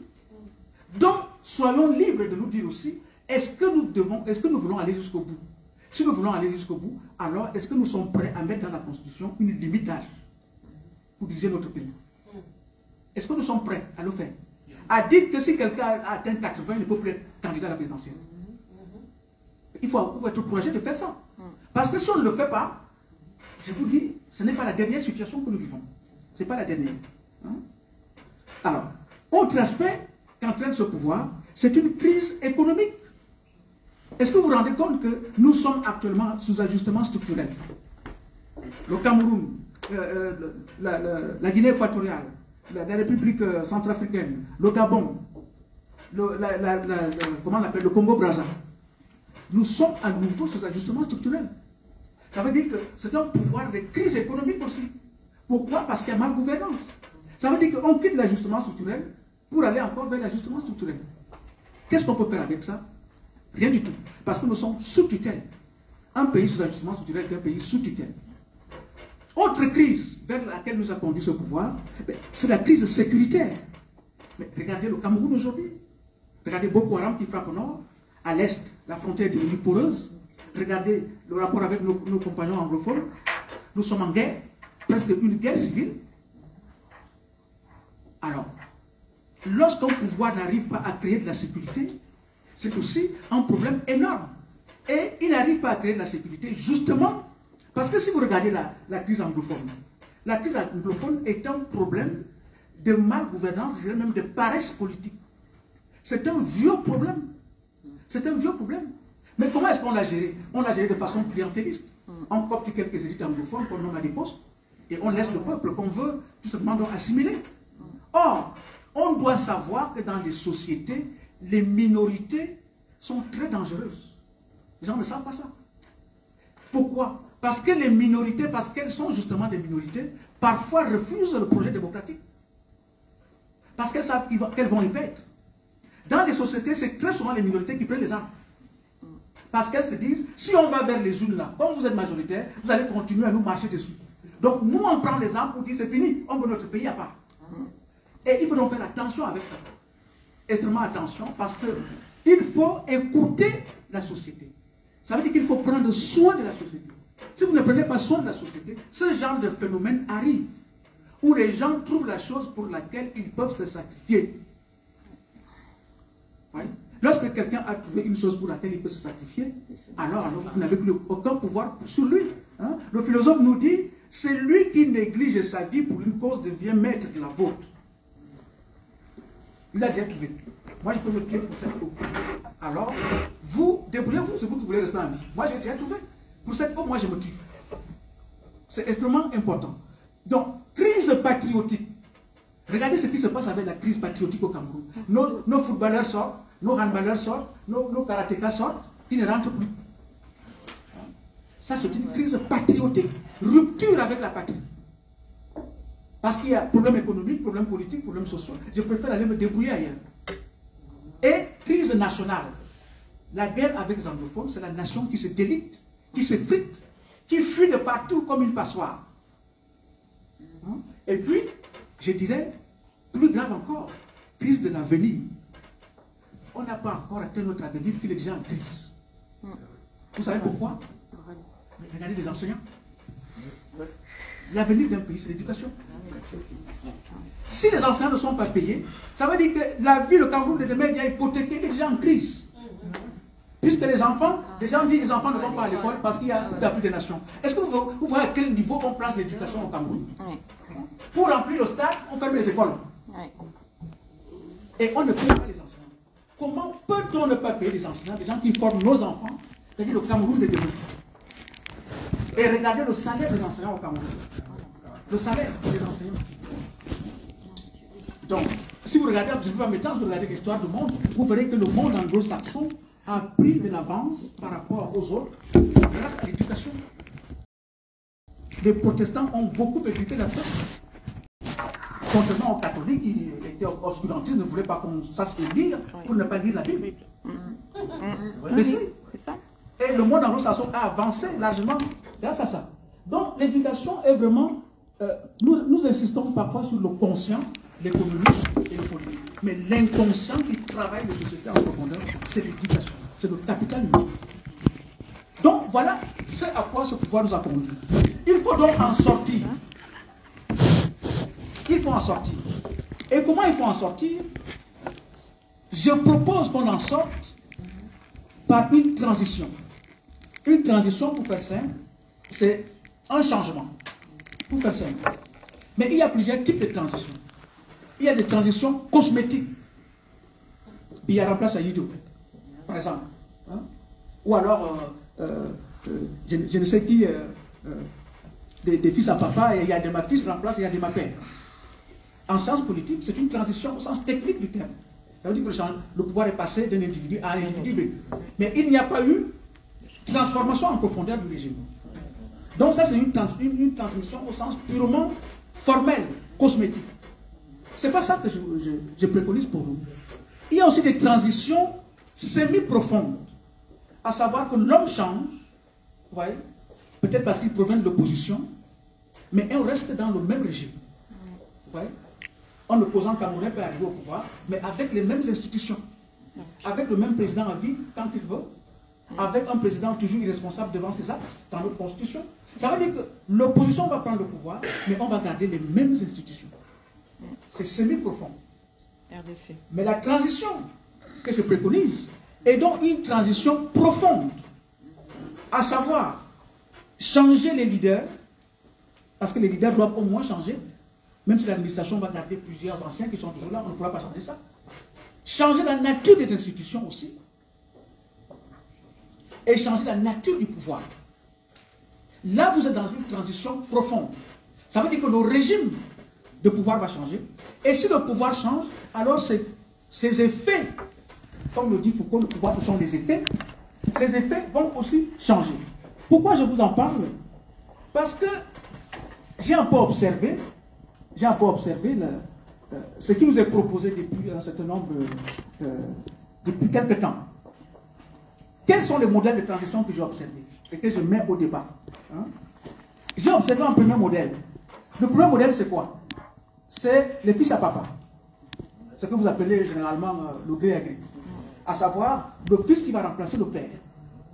Donc, soyons libres de nous dire aussi, est-ce que nous voulons aller jusqu'au bout? Si nous voulons aller jusqu'au bout, alors est-ce que nous sommes prêts à mettre dans la Constitution une limite d'âge pour diriger notre pays? Est-ce que nous sommes prêts à le faire? À dire que si quelqu'un a atteint 80, il ne peut plus être candidat à la présidentielle. Il faut être courageux de faire ça. Parce que si on ne le fait pas, je vous dis, ce n'est pas la dernière situation que nous vivons. Ce n'est pas la dernière. Hein? Alors, autre aspect qu'entraîne ce pouvoir, c'est une crise économique. Est-ce que vous vous rendez compte que nous sommes actuellement sous ajustement structurel? Le Cameroun, la Guinée équatoriale, la République centrafricaine, le Gabon, comment on l'appelle, le Congo-Brazza. Nous sommes à nouveau sous ajustement structurel. Ça veut dire que c'est un pouvoir de crise économique aussi. Pourquoi? Parce qu'il y a mal gouvernance. Ça veut dire qu'on quitte l'ajustement structurel pour aller encore vers l'ajustement structurel. Qu'est-ce qu'on peut faire avec ça? Rien du tout. Parce que nous sommes sous tutelle. Un pays sous ajustement structurel est un pays sous tutelle. Autre crise vers laquelle nous a conduit ce pouvoir, c'est la crise sécuritaire. Mais regardez le Cameroun aujourd'hui. Regardez Boko Haram qui frappe au nord. À l'est, la frontière est devenue poreuse. Regardez le rapport avec nos compagnons anglophones. Nous sommes en guerre, presque une guerre civile. Alors, lorsqu'un pouvoir n'arrive pas à créer de la sécurité, c'est aussi un problème énorme. Et il n'arrive pas à créer de la sécurité justement parce que si vous regardez la crise anglophone, la crise anglophone est un problème de mal-gouvernance, je dirais même de paresse politique. C'est un vieux problème. C'est un vieux problème. Mais comment est-ce qu'on l'a géré? On l'a géré de façon clientéliste. On copte quelques élites anglophones qu'on nomme à des postes et on laisse le peuple qu'on veut tout simplement donc assimiler. Or, on doit savoir que dans les sociétés, les minorités sont très dangereuses. Les gens ne savent pas ça. Pourquoi? Parce que les minorités, parce qu'elles sont justement des minorités, parfois refusent le projet démocratique. Parce qu'elles savent qu'elles vont y perdre. Dans les sociétés, c'est très souvent les minorités qui prennent les armes. Parce qu'elles se disent, si on va vers les urnes là, comme vous êtes majoritaire, vous allez continuer à nous marcher dessus. Donc nous, on prend les armes pour dire, c'est fini, on veut notre pays à part. Et il faut donc faire attention avec ça. Extrêmement attention, parce qu'il faut écouter la société. Ça veut dire qu'il faut prendre soin de la société. Si vous ne prenez pas soin de la société, ce genre de phénomène arrive, où les gens trouvent la chose pour laquelle ils peuvent se sacrifier. Oui. Lorsque quelqu'un a trouvé une chose pour laquelle il peut se sacrifier, alors vous n'avez plus aucun pouvoir sur lui. Hein? Le philosophe nous dit, c'est lui qui néglige sa vie pour une cause devient maître de la vôtre. Il a déjà trouvé. Moi, je peux me tuer pour cette eau. Alors, vous, débrouillez-vous, c'est vous qui voulez rester en vie. Moi, j'ai déjà trouvé. Pour cette eau, moi, je me tue. C'est extrêmement important. Donc, crise patriotique. Regardez ce qui se passe avec la crise patriotique au Cameroun. Nos footballeurs sortent, nos handballeurs sortent, nos karatékas sortent, ils ne rentrent plus. Ça, c'est une crise patriotique. Rupture avec la patrie. Parce qu'il y a problème économique, problème politique, problème social. Je préfère aller me débrouiller ailleurs. Et crise nationale. La guerre avec les anglophones, c'est la nation qui se délite, qui se frite, qui fuit de partout comme une passoire. Et puis, je dirais, plus grave encore, crise de l'avenir. On n'a pas encore atteint notre avenir qu'il est déjà en crise. Vous savez pourquoi? Regardez les enseignants. L'avenir d'un pays, c'est l'éducation. Si les enseignants ne sont pas payés, ça veut dire que la vie, le Cameroun de demain est déjà hypothéqué, est déjà en crise. Puisque les enfants, les gens disent que les enfants ne vont pas à l'école parce qu'il y a plus de nations. Est-ce que vous voyez à quel niveau on place l'éducation au Cameroun? Pour remplir le stade, on ferme les écoles. Et on ne paye pas les enseignants. Comment peut-on ne pas payer les enseignants, les gens qui forment nos enfants, c'est-à-dire le Cameroun de demain? Et regardez le salaire des enseignants au Cameroun. Le salaire des enseignants. Donc, si vous regardez, je ne vais pas m'étendre, si vous regardez l'histoire du monde, vous verrez que le monde anglo-saxon a pris de l'avance par rapport aux autres grâce à l'éducation. Les protestants ont beaucoup éduqué la peuple. Contrairement aux catholiques qui étaient obscurantistes, ne voulaient pas qu'on sache lire pour ne pas lire la Bible. Mais si. Et le monde anglo-saxon a avancé largement grâce à ça. Donc l'éducation est vraiment... nous insistons parfois sur le conscient, l'économie et le politique. Mais l'inconscient qui travaille les sociétés en profondeur, c'est l'éducation. C'est le capital humain. Donc voilà ce à quoi ce pouvoir nous a conduit. Il faut donc en sortir. Il faut en sortir. Et comment il faut en sortir? Je propose qu'on en sorte par une transition. Une transition, pour faire simple, c'est un changement. Pour faire simple. Mais il y a plusieurs types de transitions. Il y a des transitions cosmétiques. Il y a remplace à YouTube, par exemple. Hein? Ou alors, je ne sais qui, des fils à papa, et il y a de ma fils remplace, il y a de ma père. En sciences politiques, c'est une transition au sens technique du terme. Ça veut dire que le pouvoir est passé d'un individu à un individu B. Mais il n'y a pas eu transformation en profondeur du régime. Donc ça, c'est une transmission au sens purement formel, cosmétique. C'est pas ça que je préconise pour nous. Il y a aussi des transitions semi-profondes. À savoir que l'homme change, vous voyez, peut-être parce qu'il provient de l'opposition, mais on reste dans le même régime. Vous voyez, un opposant camerounais peut arriver au pouvoir, mais avec les mêmes institutions, avec le même président à vie quand il veut, avec un président toujours irresponsable devant ses actes dans notre constitution. Ça veut dire que l'opposition va prendre le pouvoir, mais on va garder les mêmes institutions. C'est semi-profond. Mais la transition que je préconise est donc une transition profonde, à savoir changer les leaders, parce que les leaders doivent au moins changer, même si l'administration va garder plusieurs anciens qui sont toujours là, on ne pourra pas changer ça. Changer la nature des institutions aussi, et changer la nature du pouvoir. Là, vous êtes dans une transition profonde. Ça veut dire que le régime de pouvoir va changer. Et si le pouvoir change, alors ces effets, comme le dit Foucault, le pouvoir, ce sont des effets, ces effets vont aussi changer. Pourquoi je vous en parle? Parce que j'ai un peu observé ce qui nous est proposé depuis un certain nombre, depuis quelques temps. Quels sont les modèles de transition que j'ai observés et que je mets au débat? Hein? J'ai observé un premier modèle. Le premier modèle, c'est quoi? C'est les fils à papa. Ce que vous appelez généralement le gré à gré. À savoir, le fils qui va remplacer le père.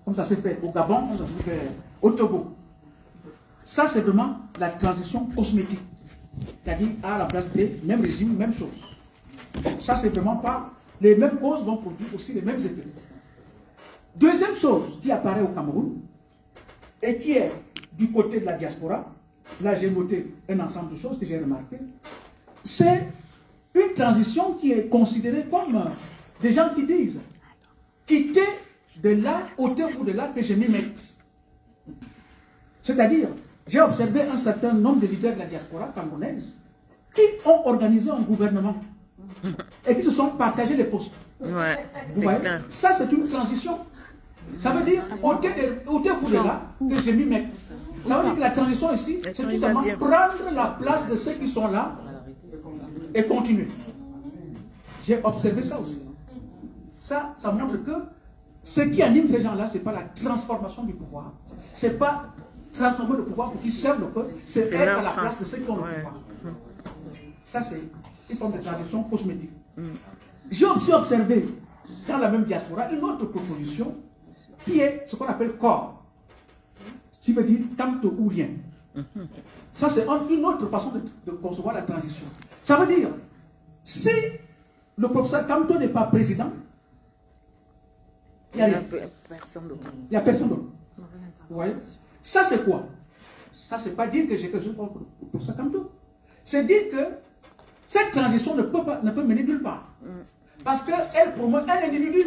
Comme ça s'est fait au Gabon, comme ça s'est fait au Togo. Ça, c'est vraiment la transition cosmétique. C'est-à-dire à la place des mêmes régimes, même chose. Ça, c'est vraiment pas... Les mêmes causes vont produire aussi les mêmes effets. Deuxième chose qui apparaît au Cameroun, et qui est du côté de la diaspora, là j'ai noté un ensemble de choses que j'ai remarquées, c'est une transition qui est considérée comme des gens qui disent quitter de là, ôter ou de là que je m'y mette. C'est-à-dire, j'ai observé un certain nombre de leaders de la diaspora camerounaise qui ont organisé un gouvernement et qui se sont partagés les postes. Ouais, vous voyez? Ça, c'est une transition. Ça veut dire, ôtez-vous de là, que j'ai mis mes... Ça veut dire que la transition ici, c'est tout simplement prendre la place de ceux qui sont là et continuer. J'ai observé ça aussi. Ça montre que ce qui anime ces gens-là, ce n'est pas la transformation du pouvoir. Ce n'est pas transformer le pouvoir pour qu'ils servent le peuple, c'est être à la place de ceux qui ont le pouvoir. Ça, c'est une forme de tradition cosmétique. J'ai aussi observé, dans la même diaspora, une autre proposition qui est ce qu'on appelle corps, qui veut dire Kamto ou rien. Ça, c'est une autre façon de concevoir la transition. Ça veut dire, si le professeur Kamto n'est pas président, il n'y a personne d'autre. Il n'y a personne d'autre. Vous voyez? Ça, c'est quoi? Ça, c'est pas dire que j'ai quelque chose contre le professeur Kamto. C'est dire que cette transition ne peut mener nulle part. Parce qu'elle promeut un individu.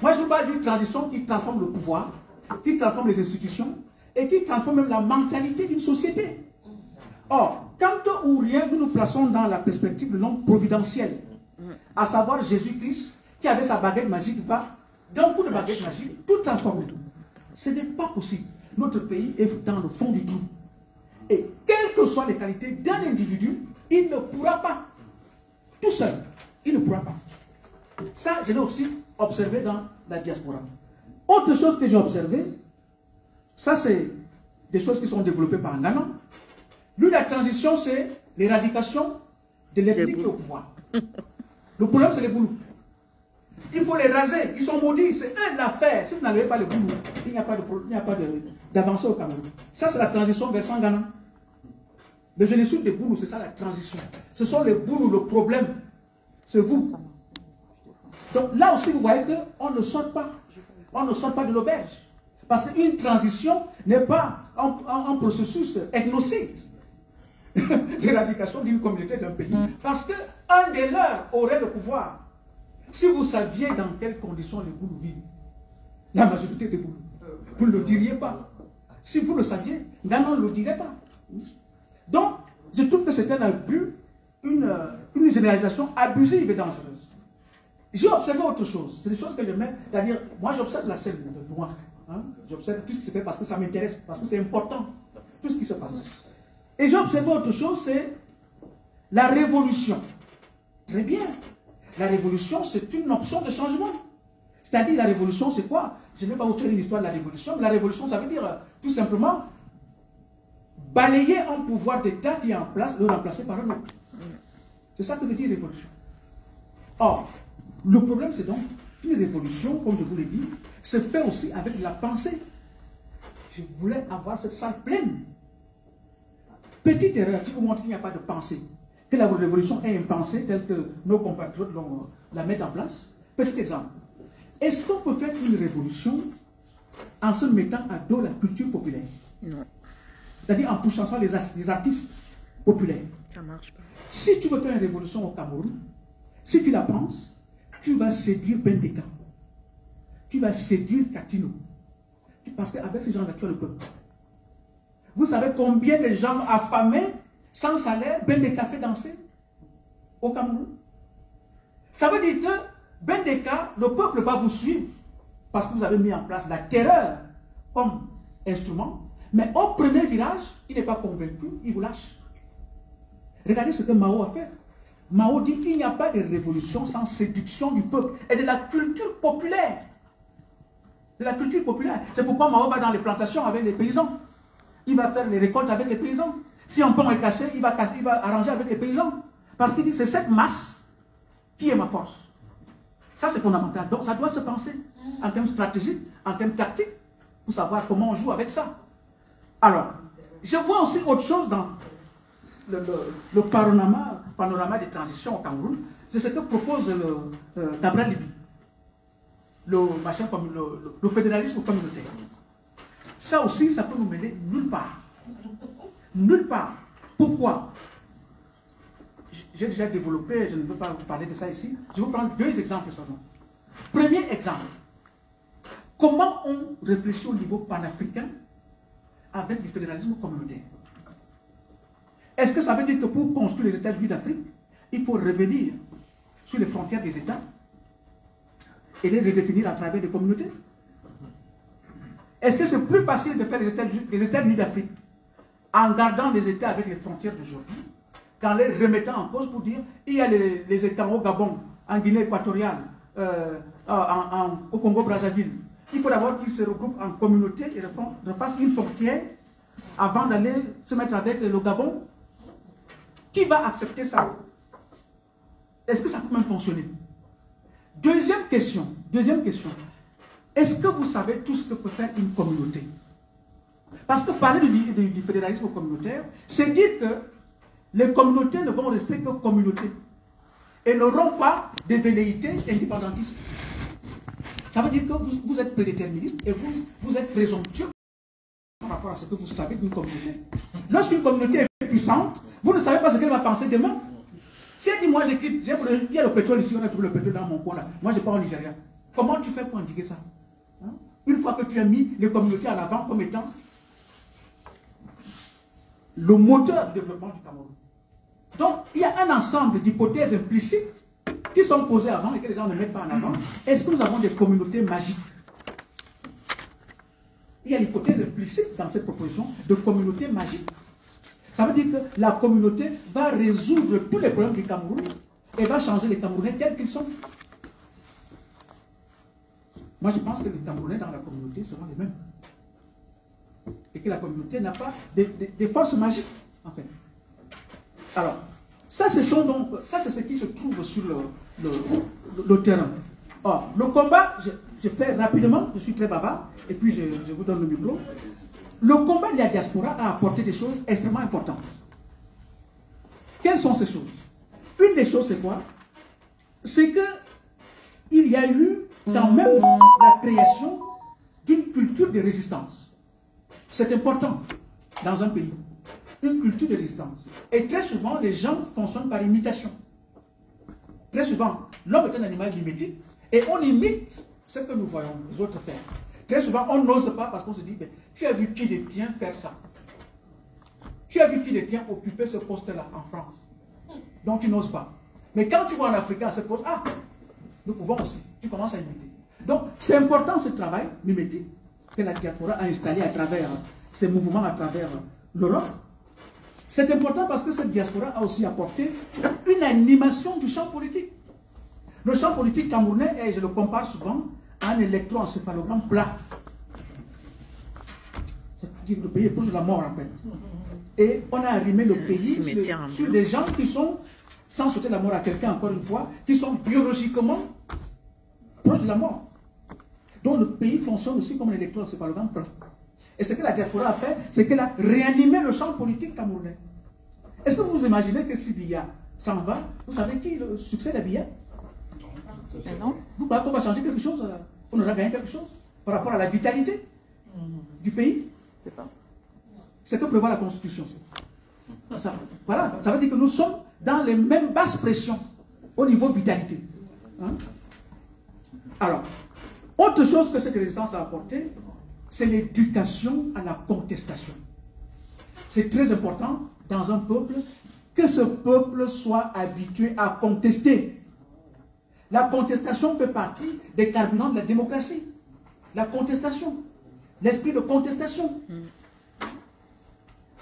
Moi, je veux pas d'une transition qui transforme le pouvoir, qui transforme les institutions et qui transforme même la mentalité d'une société. Or, Kamto ou rien, nous nous plaçons dans la perspective de l'homme providentiel, à savoir Jésus-Christ, qui avait sa baguette magique, va, d'un coup de baguette magique, tout transformer. Ce n'est pas possible. Notre pays est dans le fond du trou. Et quelles que soient les qualités d'un individu, il ne pourra pas, tout seul, il ne pourra pas. Ça, je l'ai aussi observé dans la diaspora. Autre chose que j'ai observé, ça c'est des choses qui sont développées par Ngana. Lui, la transition, c'est l'éradication de l'ethnie qui est au pouvoir. Le problème, c'est les boulous. Il faut les raser, ils sont maudits, c'est eux de l'affaire. Si vous n'avez pas les boulous, il n'y a pas d'avancée au Cameroun. Ça, c'est la transition vers Sangana. Le génocide des boulous, c'est ça la transition. Ce sont les boulous, le problème. C'est vous. Donc là aussi, vous voyez qu'on ne sort pas. On ne sort pas de l'auberge. Parce qu'une transition n'est pas un processus ethnocide d'éradication d'une communauté, d'un pays. Parce qu'un des leurs aurait le pouvoir. Si vous saviez dans quelles conditions les boulous vivent, la majorité des boulous, vous ne le diriez pas. Si vous le saviez, Ghana ne le dirait pas. Donc, je trouve que c'est un abus, une généralisation abusive et dangereuse. J'ai observé autre chose. C'est des choses que je mets, c'est-à-dire, moi j'observe la scène de loin. Hein? J'observe tout ce qui se fait parce que ça m'intéresse, parce que c'est important, tout ce qui se passe. Et j'ai observé autre chose, c'est la révolution. Très bien. La révolution, c'est une option de changement. C'est-à-dire, la révolution, c'est quoi? Je ne vais pas vous faire l'histoire de la révolution, mais la révolution, ça veut dire tout simplement balayer un pouvoir d'État qui est en place, le remplacer par un autre. C'est ça que veut dire révolution. Or, le problème, c'est donc une révolution, comme je vous l'ai dit, se fait aussi avec la pensée. Je voulais avoir cette salle pleine. Petite erreur qui vous montre qu'il n'y a pas de pensée. Que la révolution est une pensée telle que nos compatriotes la mettent en place. Petit exemple. Est-ce qu'on peut faire une révolution en se mettant à dos la culture populaire? Non. C'est-à-dire en poussant les artistes populaires. Ça marche pas. Si tu veux faire une révolution au Cameroun, si tu la penses, tu vas séduire Bendeka. Tu vas séduire Katino. Parce qu'avec ces gens-là, tu as le peuple. Vous savez combien de gens affamés, sans salaire, Bendeka fait danser au Cameroun? Ça veut dire que Bendeka, le peuple va vous suivre parce que vous avez mis en place la terreur comme instrument. Mais au premier virage, il n'est pas convaincu, il vous lâche. Regardez ce que Mao a fait. Mao dit qu'il n'y a pas de révolution sans séduction du peuple et de la culture populaire. De la culture populaire. C'est pourquoi Mao va dans les plantations avec les paysans. Il va faire les récoltes avec les paysans. Si un pont est cassé, il va arranger avec les paysans. Parce qu'il dit c'est cette masse qui est ma force. Ça c'est fondamental. Donc ça doit se penser en termes stratégiques, en termes tactiques, pour savoir comment on joue avec ça. Alors, je vois aussi autre chose dans le panorama des transitions au Cameroun. C'est ce que propose Gabriel Libi. Le fédéralisme communautaire. Ça aussi, ça peut nous mener nulle part. Nulle part. Pourquoi? J'ai déjà développé, je ne veux pas vous parler de ça ici. Je vais vous prendre deux exemples seulement. Premier exemple. Comment on réfléchit au niveau panafricain avec du fédéralisme communautaire? Est-ce que ça veut dire que pour construire les États-Unis d'Afrique, il faut revenir sur les frontières des États? et les redéfinir à travers des communautés? Est-ce que c'est plus facile de faire les États-Unis d'Afrique en gardant les États avec les frontières d'aujourd'hui, qu'en les remettant en cause pour dire il y a les États au Gabon, en Guinée équatoriale, au Congo-Brazzaville. Il faut d'abord qu'ils se regroupent en communauté et refassent une frontière avant d'aller se mettre avec le Gabon. Qui va accepter ça? Est-ce que ça peut même fonctionner? Deuxième question. Est-ce que vous savez tout ce que peut faire une communauté? Parce que parler du fédéralisme communautaire, c'est dire que les communautés ne vont rester que communautés et n'auront pas de velléités indépendantistes. Ça veut dire que vous êtes prédéterministe et vous êtes présomptueux par rapport à ce que vous savez d'une communauté. Lorsqu'une communauté est puissante, vous ne savez pas ce qu'elle va penser demain. Si elle dit, moi j'équipe, il y a le pétrole ici, on a trouvé le pétrole dans mon coin là, moi je pars au Nigeria. Comment tu fais pour indiquer ça? Hein? Une fois que tu as mis les communautés en avant comme étant le moteur du développement du Cameroun. Donc, il y a un ensemble d'hypothèses implicites qui sont posées avant et que les gens ne mettent pas en avant. Est-ce que nous avons des communautés magiques? Il y a l'hypothèse implicite dans cette proposition de communauté magique. Ça veut dire que la communauté va résoudre tous les problèmes du Cameroun et va changer les Camerounais tels qu'ils sont. Moi, je pense que les Camerounais dans la communauté seront les mêmes. Et que la communauté n'a pas des forces magiques, en fait. Alors, ça, c'est ce qui se trouve sur le terrain. Or, le combat, je fais rapidement, je suis très bavard, et puis je vous donne le micro. Le combat de la diaspora a apporté des choses extrêmement importantes. Quelles sont ces choses? Une des choses, c'est quoi? C'est qu'il y a eu quand même la création d'une culture de résistance. C'est important dans un pays. Une culture de résistance. Et très souvent, les gens fonctionnent par imitation. Très souvent, l'homme est un animal mimétique et on imite ce que nous voyons les autres faire. Très souvent, on n'ose pas parce qu'on se dit, ben, tu as vu qui les tient faire ça? Tu as vu qui les tient occuper ce poste-là en France? Donc tu n'oses pas. Mais quand tu vois un Africain à ce poste, ah, nous pouvons aussi. Tu commences à imiter. Donc c'est important ce travail mimétique que la diaspora a installé à travers ces mouvements, à travers l'Europe. C'est important parce que cette diaspora a aussi apporté une animation du champ politique. Le champ politique camerounais est, je le compare souvent, à un électroencéphalogramme plat. C'est-à-dire que le pays est proche de la mort en fait. Et on a arrimé le pays sur des gens qui sont, sans souhaiter la mort à quelqu'un encore une fois, qui sont biologiquement proches de la mort. Donc le pays fonctionne aussi comme un électroencéphalogramme plat. Et ce que la diaspora a fait, c'est qu'elle a réanimé le champ politique camerounais. Est-ce que vous imaginez que si Biya s'en va, vous savez qui est le succès de Biya? Non. Vous croyez qu'on va changer quelque chose? On aura gagné quelque chose par rapport à la vitalité du pays? C'est pas. C'est que prévoit la Constitution. Ça, voilà, ça veut dire que nous sommes dans les mêmes basses pressions au niveau vitalité. Hein? Alors, autre chose que cette résistance a apporté, c'est l'éducation à la contestation. C'est très important dans un peuple que ce peuple soit habitué à contester. La contestation fait partie des carburants de la démocratie. La contestation, l'esprit de contestation.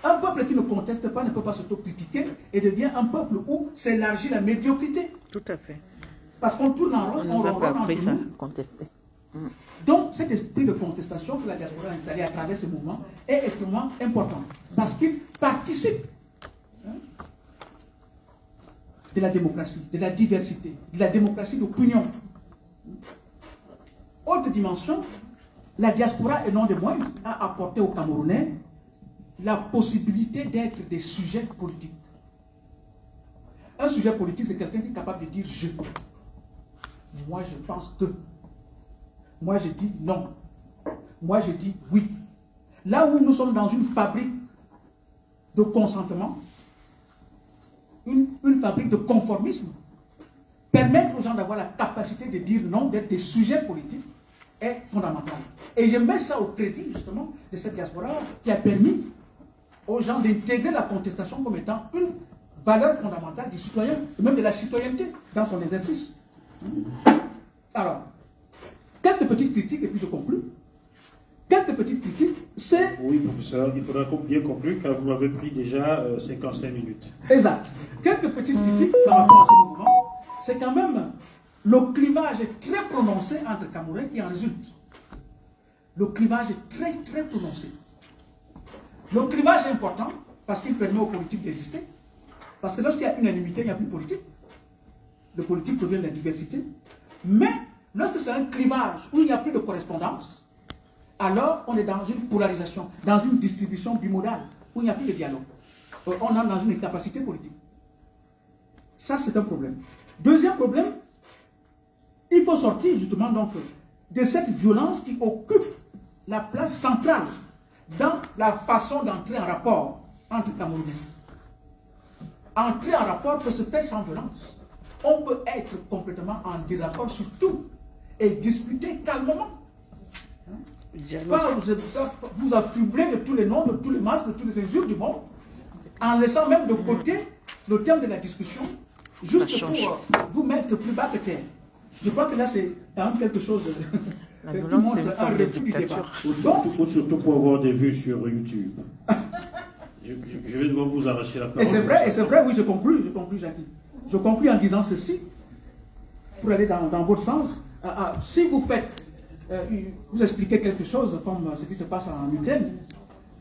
Un peuple qui ne conteste pas ne peut pas s'auto-critiquer et devient un peuple où s'élargit la médiocrité. Tout à fait. Parce qu'on tourne en rond, on nous a pas appris ça, contester. Donc, cet esprit de contestation que la diaspora a installé à travers ce mouvement est extrêmement important. Parce qu'il participe de la démocratie, de la diversité, de la démocratie d'opinion. Autre dimension, la diaspora, et non des moindres, a apporté aux Camerounais la possibilité d'être des sujets politiques. Un sujet politique, c'est quelqu'un qui est capable de dire « je ». Moi, je pense que. Moi, je dis non. Moi, je dis oui. Là où nous sommes dans une fabrique de consentement, une fabrique de conformisme, permettre aux gens d'avoir la capacité de dire non, d'être des sujets politiques, est fondamental. Et je mets ça au crédit, justement, de cette diaspora qui a permis aux gens d'intégrer la contestation comme étant une valeur fondamentale du citoyen, et même de la citoyenneté dans son exercice. Alors, petites critiques, et puis je conclue. Quelques petites critiques, c'est... Oui, professeur, il faudra bien conclure, car vous m'avez pris déjà 55 minutes. Exact. Quelques petites critiques par rapport à ce mouvement, c'est quand même le clivage est très prononcé entre Camerounais qui en résulte. Le clivage est très, très prononcé. Le clivage est important parce qu'il permet aux politiques d'exister. Parce que lorsqu'il y a unanimité, il n'y a plus de politique. Le politique provient de la diversité. Mais lorsque c'est un clivage où il n'y a plus de correspondance, alors on est dans une polarisation, dans une distribution bimodale, où il n'y a plus de dialogue. On est dans une incapacité politique. Ça, c'est un problème. Deuxième problème, il faut sortir justement donc de cette violence qui occupe la place centrale dans la façon d'entrer en rapport entre Camerounais. Entrer en rapport peut se faire sans violence. On peut être complètement en désaccord sur tout et discuter calmement. Pas vous affubler de tous les noms, de tous les masses, de tous les injures du monde, en laissant même de côté le terme de la discussion, juste pour vous mettre plus bas que terre. Je crois que là, c'est quand même quelque chose qui montre un refus du débat. Ou surtout pour avoir des vues sur YouTube. Je vais devoir vous arracher la parole. Et c'est vrai, oui, je conclue, Jackie. Je conclue en disant ceci, pour aller dans votre sens. Si vous faites, vous expliquez quelque chose comme ce qui se passe en Ukraine,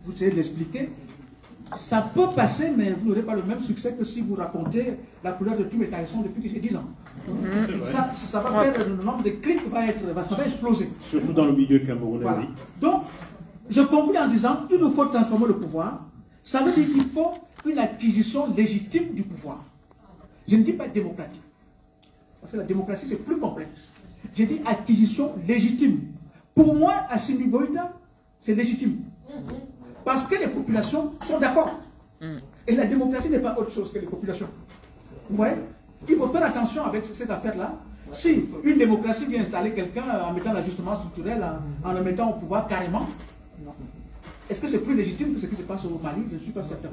vous essayez de l'expliquer, ça peut passer, mais vous n'aurez pas le même succès que si vous racontez la couleur de tous mes caleçons depuis que j'ai 10 ans. Ça va faire, le nombre de clics ça va exploser. Surtout dans le milieu camerounais. Voilà. Oui. Donc, je conclue en disant qu'il nous faut transformer le pouvoir. Ça veut dire qu'il faut une acquisition légitime du pouvoir. Je ne dis pas démocratique. Parce que la démocratie, c'est plus complexe. Je dis acquisition légitime. Pour moi, Assimi Goïta, c'est légitime. Parce que les populations sont d'accord. Et la démocratie n'est pas autre chose que les populations. Vous voyez? Il faut faire attention avec ces affaires-là. Si une démocratie vient installer quelqu'un en mettant l'ajustement structurel, en le mettant au pouvoir carrément, est-ce que c'est plus légitime que ce qui se passe au Mali? Je ne suis pas certain.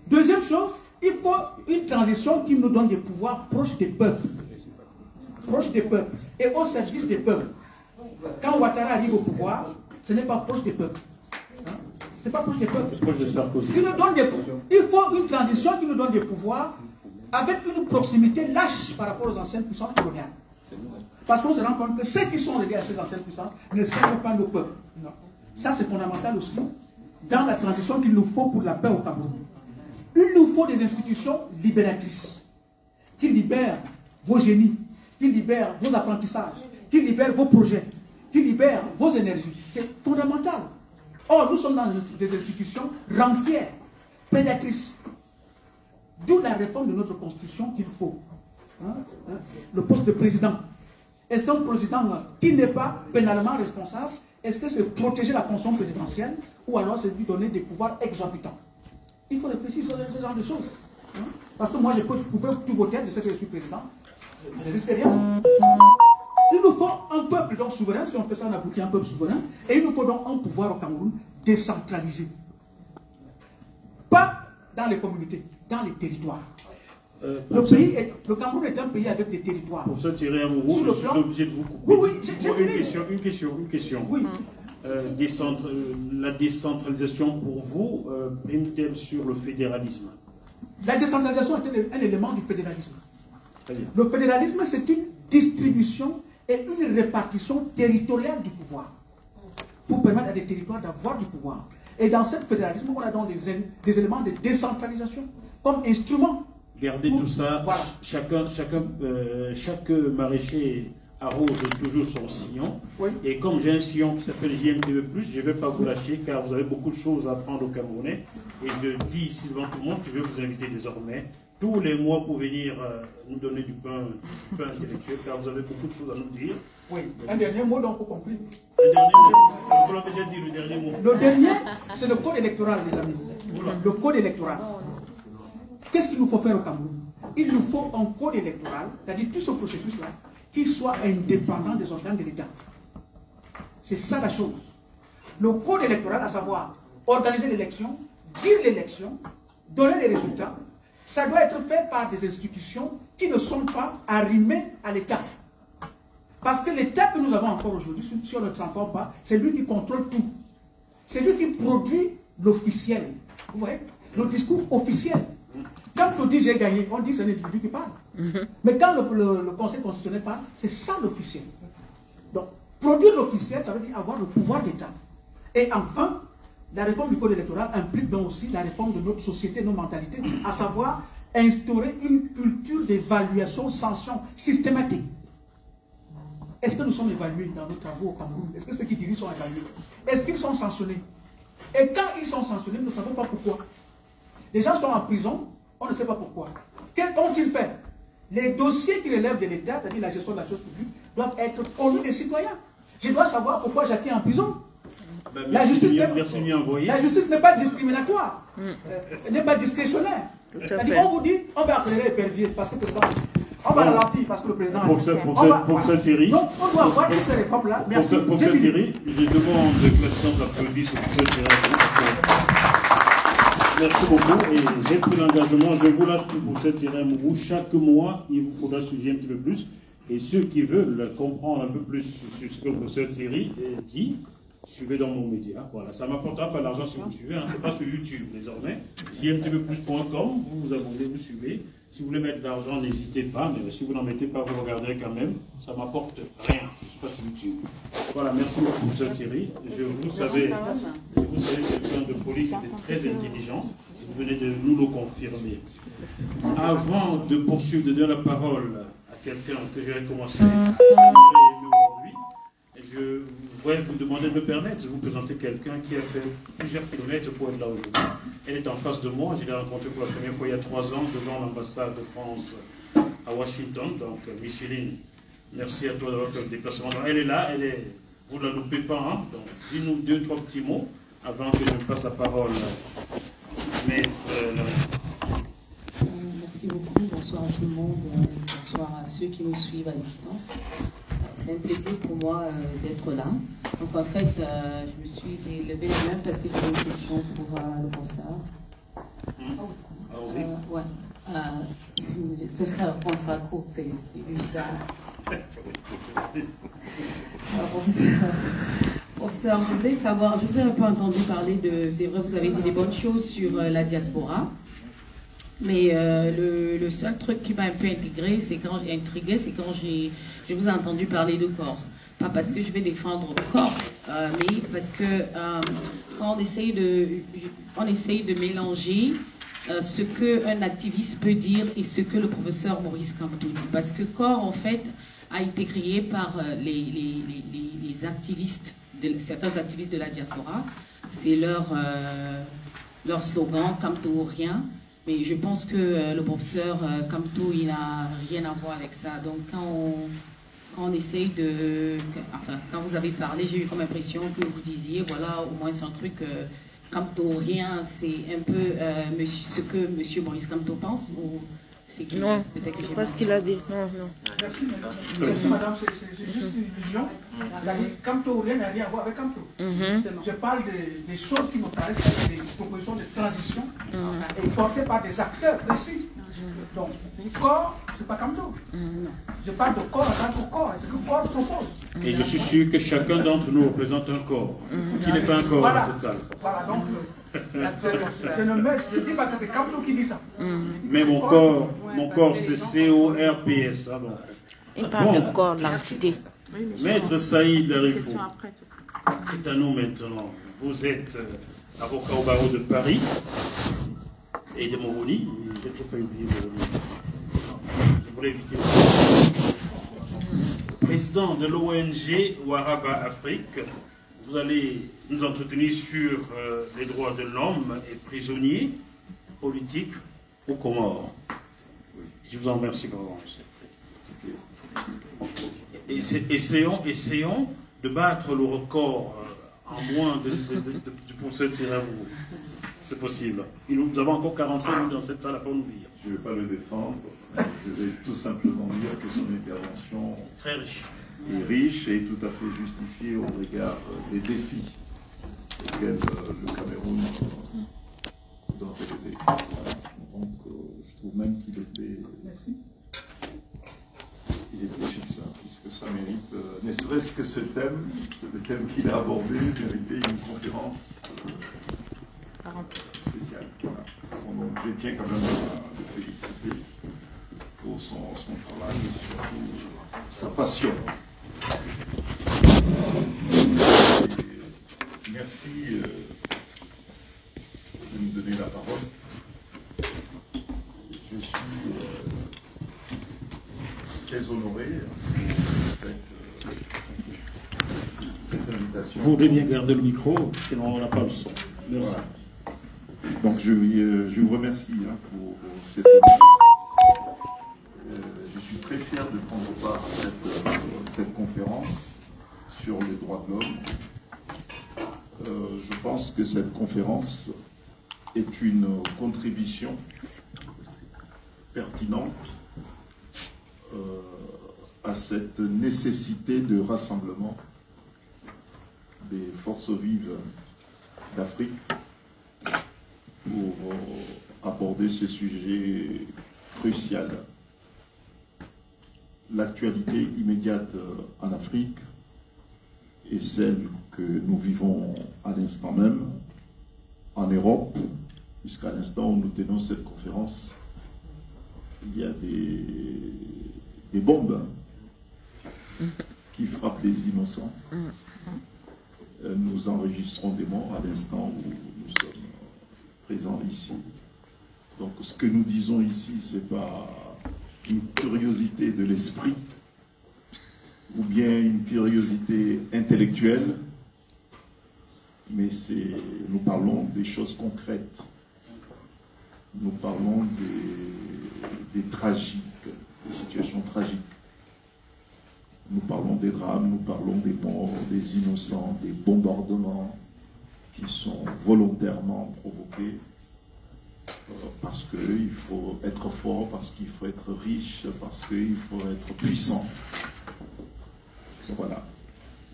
Deuxième chose, il faut une transition qui nous donne des pouvoirs proches des peuples. Proches des peuples. Et au service des peuples. Quand Ouattara arrive au pouvoir, ce n'est pas proche des peuples. C'est pas proche des peuples. C'est proche de Sarkozy. Il faut une transition qui nous donne des pouvoirs avec une proximité lâche par rapport aux anciennes puissances coloniales. Parce qu'on se rend compte que ceux qui sont liés à ces anciennes puissances ne servent pas nos peuples. Ça, c'est fondamental aussi dans la transition qu'il nous faut pour la paix au Cameroun. Il nous faut des institutions libératrices qui libèrent vos génies, qui libèrent vos apprentissages, qui libèrent vos projets, qui libèrent vos énergies. C'est fondamental. Or, nous sommes dans des institutions rentières, prédatrices. D'où la réforme de notre constitution qu'il faut. Le poste de président. Est-ce qu'un président qui n'est pas pénalement responsable, est-ce que c'est protéger la fonction présidentielle ou alors c'est lui donner des pouvoirs exorbitants? Il faut réfléchir sur ce genre de choses. Parce que moi, je peux couper tous vos têtes de ce que je suis président. Je ne risque rien. Il nous faut un peuple donc souverain. Si on fait ça, on aboutit à un peuple souverain. Et il nous faut donc un pouvoir au Cameroun décentralisé. Pas dans les communautés, dans les territoires. Le Cameroun est un pays avec des territoires. Pour se tirer un mot, je suis obligé de vous couper. Oui, une question. Oui. La décentralisation pour vous prime-t-elle sur le fédéralisme? La décentralisation est un élément du fédéralisme. Très bien. Le fédéralisme, c'est une distribution et une répartition territoriale du pouvoir pour permettre à des territoires d'avoir du pouvoir. Et dans ce fédéralisme, on a donc des éléments de décentralisation comme instrument. Gardez tout ça, voilà. Chaque maraîcher arrose toujours son sillon. Oui. Et comme j'ai un sillon qui s'appelle JMTV+, je ne vais pas vous lâcher car vous avez beaucoup de choses à apprendre aux Camerounais. Et je dis ici devant tout le monde que je vais vous inviter désormais tous les mois pour venir nous donner du pain intellectuel car vous avez beaucoup de choses à nous dire. Oui, un dernier mot donc pour conclure. Un dernier mot, vous l'avez déjà dit, le dernier mot. Le dernier, c'est le code électoral, les amis. Voilà. Le code électoral. Qu'est-ce qu'il nous faut faire au Cameroun? Il nous faut un code électoral, c'est-à-dire tout ce processus-là, qui soit indépendant des organes de l'État. C'est ça la chose. Le code électoral, à savoir organiser l'élection, dire l'élection, donner les résultats, ça doit être fait par des institutions qui ne sont pas arrimées à l'État. Parce que l'État que nous avons encore aujourd'hui, si on ne transforme pas, c'est lui qui contrôle tout. C'est lui qui produit l'officiel. Vous voyez? Le discours officiel. Quand on dit j'ai gagné, on dit que c'est l'individu qui parle. Mais quand le Conseil constitutionnel parle, c'est ça l'officiel. Donc, produire l'officiel, ça veut dire avoir le pouvoir d'État. Et enfin, la réforme du code électoral implique donc aussi la réforme de notre société, nos mentalités, à savoir instaurer une culture d'évaluation, sanction systématique. Est-ce que nous sommes évalués dans nos travaux au Cameroun? Est-ce que ceux qui dirigent sont évalués? Est-ce qu'ils sont sanctionnés? Et quand ils sont sanctionnés, nous ne savons pas pourquoi. Les gens sont en prison, on ne sait pas pourquoi. Qu'ont-ils fait? Les dossiers qui relèvent de l'État, c'est-à-dire la gestion de la chose publique, doivent être connus des citoyens. Je dois savoir pourquoi Jackie est en prison. La justice n'est pas discriminatoire, elle n'est pas discrétionnaire. C'est-à-dire, on vous dit, on va accélérer les perviers parce que le président, on va ralentir parce que le président... Pour cette série, donc, on doit avoir toutes ces réformes-là. Pour cette série, je demande que l'assistance applaudisse pour cette série. Merci beaucoup. Et j'ai pris l'engagement, je vous lâche pour cette série où chaque mois, il vous faudra suivre un petit peu plus. Et ceux qui veulent comprendre un peu plus sur ce que le professeur Thierry dit, suivez dans mon média. Voilà, ça ne m'apportera pas l'argent si vous me suivez, hein. Ce n'est pas sur YouTube désormais. JMTVplus.com, vous vous abonnez, vous suivez. Si vous voulez mettre de l'argent, n'hésitez pas, mais si vous n'en mettez pas, vous regarderez quand même. Ça ne m'apporte rien. Je ne suis pas sur YouTube. Voilà, merci beaucoup pour cette série. Vous savez quelqu'un de poli qui était très intelligent. Si vous venez de nous le confirmer. Avant de poursuivre, de donner la parole à quelqu'un que j'ai commencé à admirer aujourd'hui, je voudrais vous demander de me permettre de vous présenter quelqu'un qui a fait plusieurs kilomètres pour être là aujourd'hui. Elle est en face de moi, je l'ai rencontrée pour la première fois il y a 3 ans devant l'ambassade de France à Washington. Donc Micheline, merci à toi d'avoir fait le déplacement. Donc, elle est là, vous ne la loupez pas. Hein. Donc dis-nous 2-3 petits mots avant que je me passe la parole. Maître Merci beaucoup, bonsoir à tout le monde, bonsoir à ceux qui nous suivent à distance. C'est un plaisir pour moi d'être là. Donc en fait, j'ai levé la main parce que j'ai une question pour le professeur. Ouais. J'espère que la réponse sera courte, c'est bizarre. Professeur, je voulais savoir, je vous ai un peu entendu parler de, c'est vrai, vous avez dit des bonnes choses sur la diaspora. Mais le seul truc qui m'a un peu intrigué, c'est quand je vous ai entendu parler de corps. Pas parce que je vais défendre le corps, mais parce que quand on essaye de mélanger ce qu'un activiste peut dire et ce que le professeur Maurice Kamto dit. Parce que corps, en fait, a été créé par les activistes, certains activistes de la diaspora. C'est leur slogan, Kamto ou rien. Mais je pense que le professeur Kamto, il n'a rien à voir avec ça. Donc quand on essaye de... Enfin, quand vous avez parlé, j'ai eu comme impression que vous disiez, voilà, au moins c'est un truc... Kamto, rien, c'est un peu ce que M. Maurice Kamto pense ou c'est qui? Non, c'est pas ce qu'il a dit. Non. Merci madame, c'est juste une illusion. Kamto, rien n'a rien à voir avec Kamto. Je parle des choses qui me paraissent des propositions de transition et portées par des acteurs précis. Donc, corps, c'est pas Kamto. Je parle de corps en tant que corps, c'est ce que le corps propose. Et je suis sûr que chacun d'entre nous représente un corps, qui n'est pas un corps dans cette salle. Voilà, donc, je ne dis pas que c'est Kamto qui dit ça. Mais mon corps c'est CORPS. Ah bon. Il parle de corps, l'entité. Maître Saïd Arifou, c'est à nous maintenant. Vous êtes avocat au barreau de Paris et de Moroni. J'ai trop fait oublier Moroni. Je voulais éviter. Président de l'ONG Waraba Afrique, vous allez nous entretenir sur les droits de l'homme et prisonniers politiques aux Comores. Je vous en remercie vraiment. Essayons de battre le record en moins du professeur Thierry. C'est possible. Nous avons encore 45 minutes dans cette salle à Pont-Nouville. Je ne vais pas le défendre. Je vais tout simplement dire que son intervention très riche. Est riche et tout à fait justifiée au regard des défis auxquels le Cameroun doit relever. Donc, je trouve même qu'il était fixant, puisque ça mérite ne serait-ce que ce thème, le thème qu'il a abordé, méritait une conférence spéciale. Voilà. Donc, je tiens quand même à le féliciter pour son travail et surtout sa passion. Et merci de nous donner la parole. Je suis très honoré pour cette invitation. Vous voulez bien garder le micro, sinon on n'a pas le son. Merci. Voilà. Donc je vous remercie pour cette honneur. Je suis très fier de prendre part à cette conférence sur les droits de l'homme. Je pense que cette conférence est une contribution pertinente à cette nécessité de rassemblement des forces vives d'Afrique pour aborder ce sujet crucial. L'actualité immédiate en Afrique est celle que nous vivons à l'instant même en Europe, puisqu'à l'instant où nous tenons cette conférence, il y a des bombes qui frappent des innocents. Nous enregistrons des morts à l'instant où nous sommes présents ici. Donc ce que nous disons ici, ce n'est pas une curiosité de l'esprit ou bien une curiosité intellectuelle, mais nous parlons des choses concrètes. Nous parlons des tragiques, des situations tragiques. Nous parlons des drames, nous parlons des morts, des innocents, des bombardements qui sont volontairement provoqués parce qu'il faut être fort, parce qu'il faut être riche, parce qu'il faut être puissant. Voilà.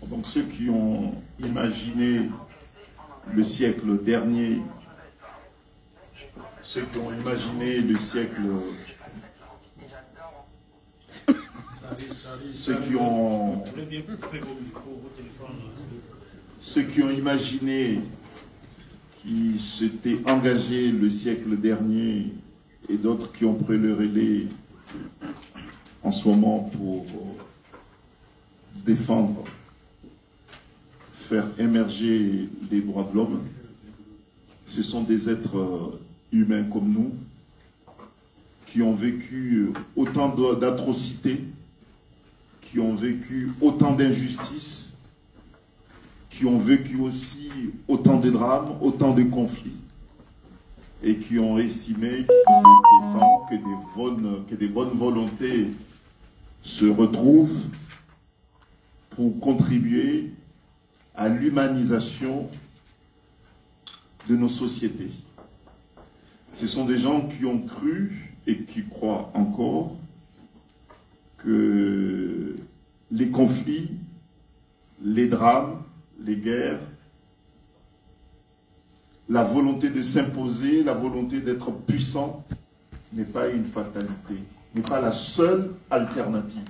Donc ceux qui ont imaginé le siècle dernier, ceux qui ont imaginé le siècle... Ceux qui ont imaginé qui s'étaient engagés le siècle dernier et d'autres qui ont pris le relais en ce moment pour défendre, faire émerger les droits de l'homme, ce sont des êtres humains comme nous qui ont vécu autant d'atrocités, qui ont vécu autant d'injustices, qui ont vécu aussi autant de drames, autant de conflits, et qui ont estimé qu'il était temps que des bonnes volontés se retrouvent pour contribuer à l'humanisation de nos sociétés. Ce sont des gens qui ont cru et qui croient encore que les conflits, les drames, les guerres, la volonté de s'imposer, la volonté d'être puissant n'est pas une fatalité, n'est pas la seule alternative,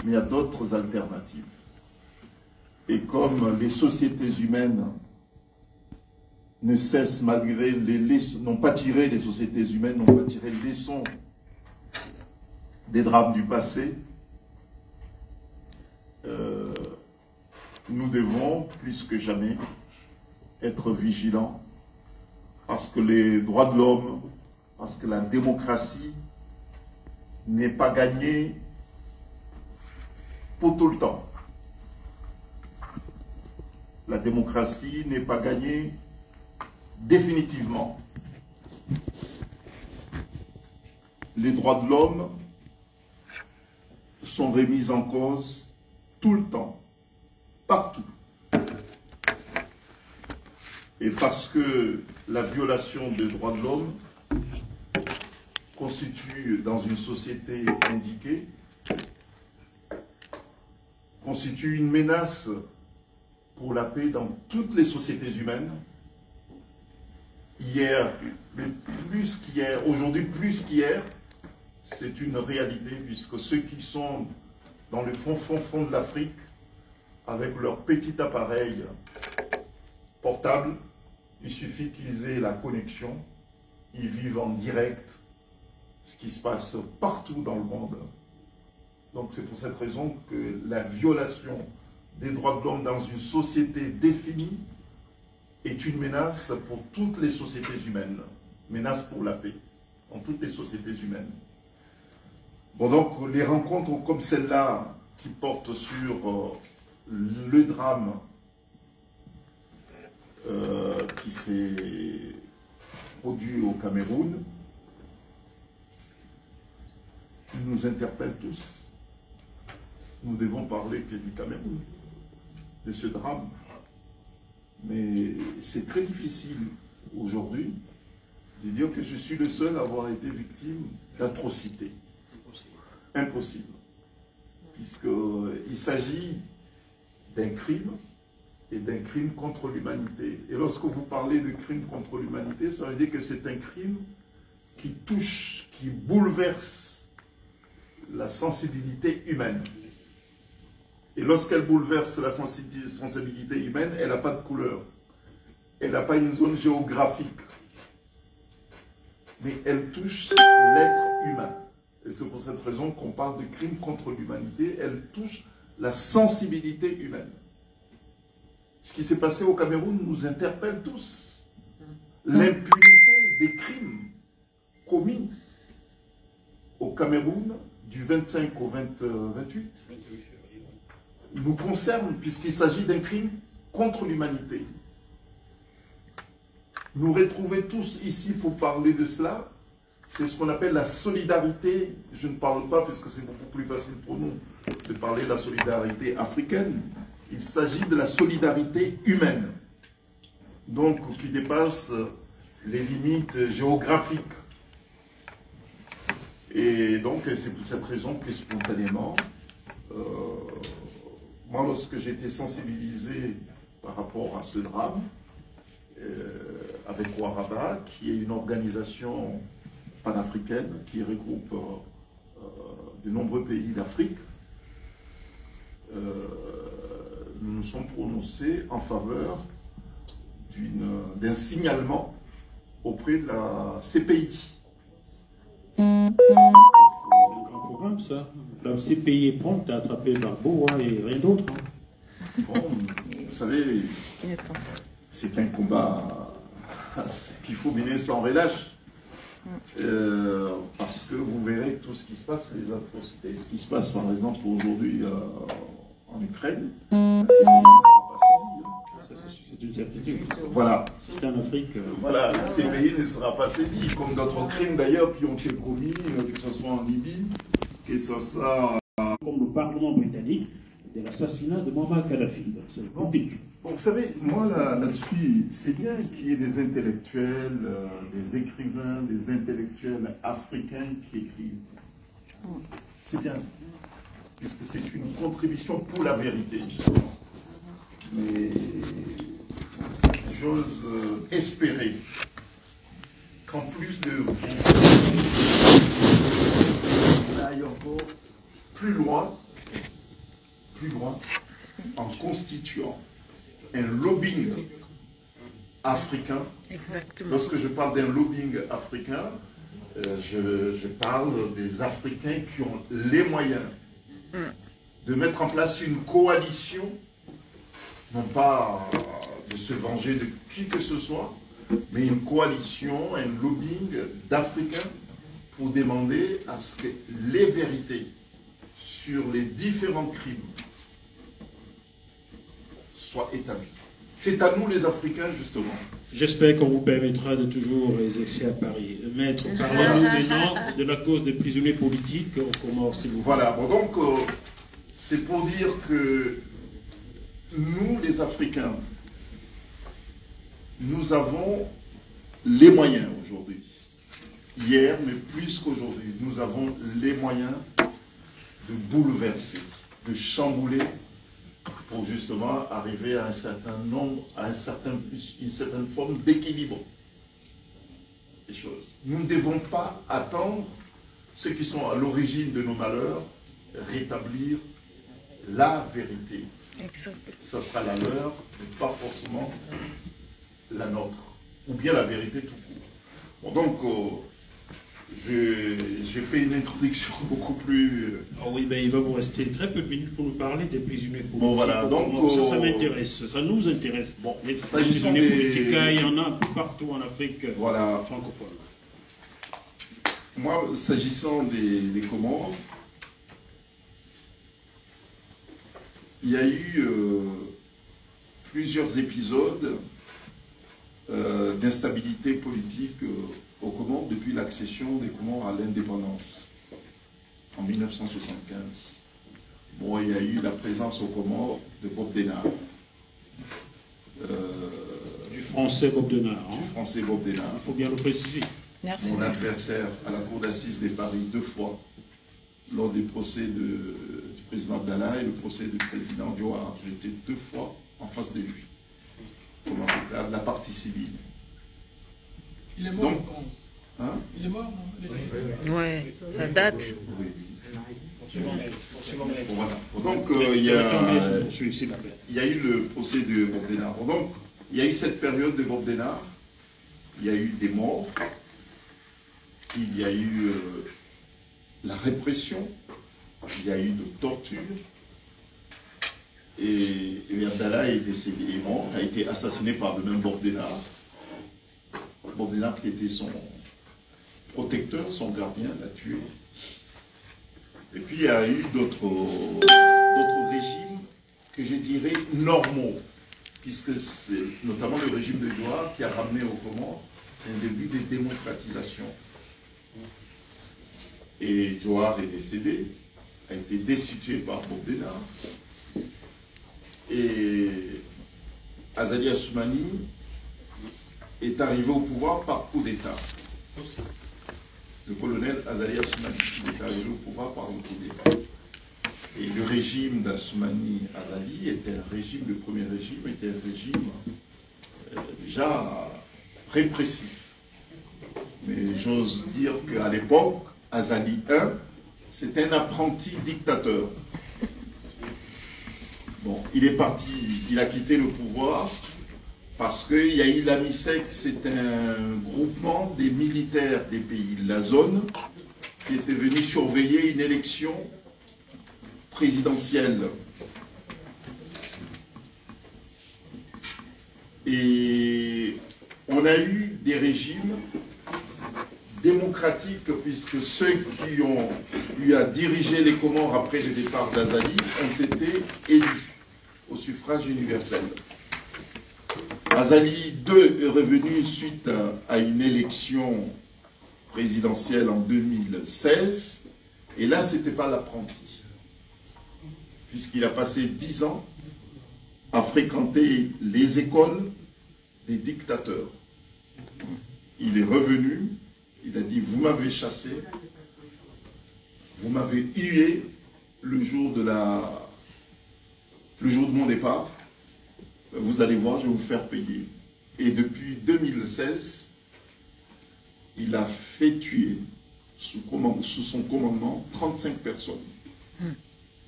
mais il y a d'autres alternatives. Et comme les sociétés humaines ne cessent, malgré les leçons, n'ont pas tiré, les sociétés humaines n'ont pas tiré les leçons des drames du passé, nous devons, plus que jamais, être vigilants parce que les droits de l'homme, parce que la démocratie n'est pas gagnée pour tout le temps. La démocratie n'est pas gagnée définitivement. Les droits de l'homme sont remis en cause tout le temps, partout. Et parce que la violation des droits de l'homme constitue, dans une société indiquée, constitue une menace pour la paix dans toutes les sociétés humaines. Hier, plus qu'hier, aujourd'hui plus qu'hier, c'est une réalité, puisque ceux qui sont dans le fond de l'Afrique, avec leur petit appareil portable. Il suffit qu'ils aient la connexion. Ils vivent en direct ce qui se passe partout dans le monde. Donc c'est pour cette raison que la violation des droits de l'homme dans une société définie est une menace pour toutes les sociétés humaines. Menace pour la paix dans toutes les sociétés humaines. Bon, donc les rencontres comme celle-là qui portent sur le drame qui s'est produit au Cameroun nous interpellent tous. Nous devons parler que du Cameroun, de ce drame. Mais c'est très difficile aujourd'hui de dire que je suis le seul à avoir été victime d'atrocités. Impossible. Puisqu'il s'agit d'un crime et d'un crime contre l'humanité. Et lorsque vous parlez de crime contre l'humanité, ça veut dire que c'est un crime qui touche, qui bouleverse la sensibilité humaine. Et lorsqu'elle bouleverse la sensibilité humaine, elle n'a pas de couleur. Elle n'a pas une zone géographique. Mais elle touche l'être humain. Et c'est pour cette raison qu'on parle de crime contre l'humanité. Elle touche la sensibilité humaine. Ce qui s'est passé au Cameroun nous interpelle tous. L'impunité des crimes commis au Cameroun du 25 au 28 nous concerne puisqu'il s'agit d'un crime contre l'humanité. Nous retrouver tous ici pour parler de cela, c'est ce qu'on appelle la solidarité. Je ne parle pas, parce que c'est beaucoup plus facile pour nous de parler de la solidarité africaine. Il s'agit de la solidarité humaine, donc qui dépasse les limites géographiques. Et donc, c'est pour cette raison que spontanément, moi, lorsque j'ai été sensibilisé par rapport à ce drame, avec Ouaraba, qui est une organisation panafricaine qui regroupe de nombreux pays d'Afrique, nous nous sommes prononcés en faveur d'un signalement auprès de la CPI. C'est un grand programme, ça. La CPI est prompte à attraper Barbeau et rien d'autre. Bon, vous savez, c'est un combat qu'il faut mener sans relâche. Parce que vous verrez tout ce qui se passe, les atrocités. Ce qui se passe, par exemple, aujourd'hui en Ukraine, la CPI ne sera pas saisie. C'est une certitude. Voilà. Si c'est en Afrique. Voilà, la CPI ne sera pas saisie, comme d'autres crimes d'ailleurs qui ont été commis, que ce soit en Libye, que ce soit. Comme le Parlement britannique, de l'assassinat de Muammar Kadhafi. C'est le politique. Bon, vous savez, moi là-dessus, c'est bien qu'il y ait des intellectuels, des écrivains, des intellectuels africains qui écrivent. C'est bien, puisque c'est une contribution pour la vérité, justement. Mais j'ose espérer qu'en plus de vous, on aille encore plus loin, en constituant un lobbying africain. Exactement. Lorsque je parle d'un lobbying africain, je parle des Africains qui ont les moyens de mettre en place une coalition, non pas de se venger de qui que ce soit, mais une coalition, un lobbying d'Africains pour demander à ce que les vérités sur les différents crimes soient établies. C'est à nous les Africains, justement. J'espère qu'on vous permettra de toujours exercer à Paris. Maître, parlez-nous maintenant de la cause des prisonniers politiques au Comores, s'il vous plaît. Voilà, bon, donc c'est pour dire que nous, les Africains, nous avons les moyens aujourd'hui. Hier, mais plus qu'aujourd'hui, nous avons les moyens de bouleverser, de chambouler pour justement arriver à un certain nombre, à une certaine forme d'équilibre des choses. Nous ne devons pas attendre ceux qui sont à l'origine de nos malheurs rétablir la vérité. Exact. Ça sera la leur, mais pas forcément la nôtre. Ou bien la vérité tout court. Bon, donc, j'ai fait une introduction beaucoup plus... Ah oui, ben, il va vous rester très peu de minutes pour nous parler des prisonniers politiques. Bon, voilà, donc... Ça m'intéresse, ça nous intéresse. Bon, les prisonniers politiques, il y en a un peu partout en Afrique francophone. Moi, s'agissant des Comores, il y a eu plusieurs épisodes d'instabilité politique aux Comores depuis l'accession des Comores à l'indépendance en 1975. Bon, il y a eu la présence aux Comores de Bob Denard. Du français Bob Denard. Du français Bob Denard. Il faut bien le préciser. Merci. Mon adversaire à la cour d'assises de Paris 2 fois, lors des procès du président Abdallah et le procès du président Dioar. J'étais 2 fois en face de lui, comme avocat de la partie civile. Il est mort, donc, hein? Il est mort, non? Ouais, ça date. Oui. Voilà. Donc, il y a eu le procès de Bob Denard. Donc, il y a eu cette période de Bob Denard. Il y a eu des morts. Il y a eu la répression. Il y a eu de torture. Et Abdallah est décédé, est mort, a été assassiné par le même Bob Denard. Bob Denard qui était son protecteur, son gardien, l'a tué. Et puis il y a eu d'autres régimes que je dirais normaux, puisque c'est notamment le régime de Dioar qui a ramené au Comores un début de démocratisation. Et Dioar est décédé, a été destitué par Bob Denard. Et Azali Assoumani est arrivé au pouvoir par coup d'État. Le colonel Azali Assoumani est arrivé au pouvoir par un coup d'État. Et le régime d'Assoumani Azali était un régime, le premier régime était un régime déjà répressif. Mais j'ose dire qu'à l'époque, Azali I, c'était un apprenti dictateur. Bon, il est parti, il a quitté le pouvoir parce qu'il y a eu l'AMISEC, c'est un groupement des militaires des pays de la zone qui était venu surveiller une élection présidentielle. Et on a eu des régimes démocratiques puisque ceux qui ont eu à diriger les Comores après le départ d'Azali ont été élus au suffrage universel. Azali II est revenu suite à une élection présidentielle en 2016, et là, ce n'était pas l'apprenti, puisqu'il a passé 10 ans à fréquenter les écoles des dictateurs. Il est revenu, il a dit, vous m'avez chassé, vous m'avez hué le jour de mon départ, vous allez voir, je vais vous faire payer. Et depuis 2016, il a fait tuer, sous son commandement, 35 personnes.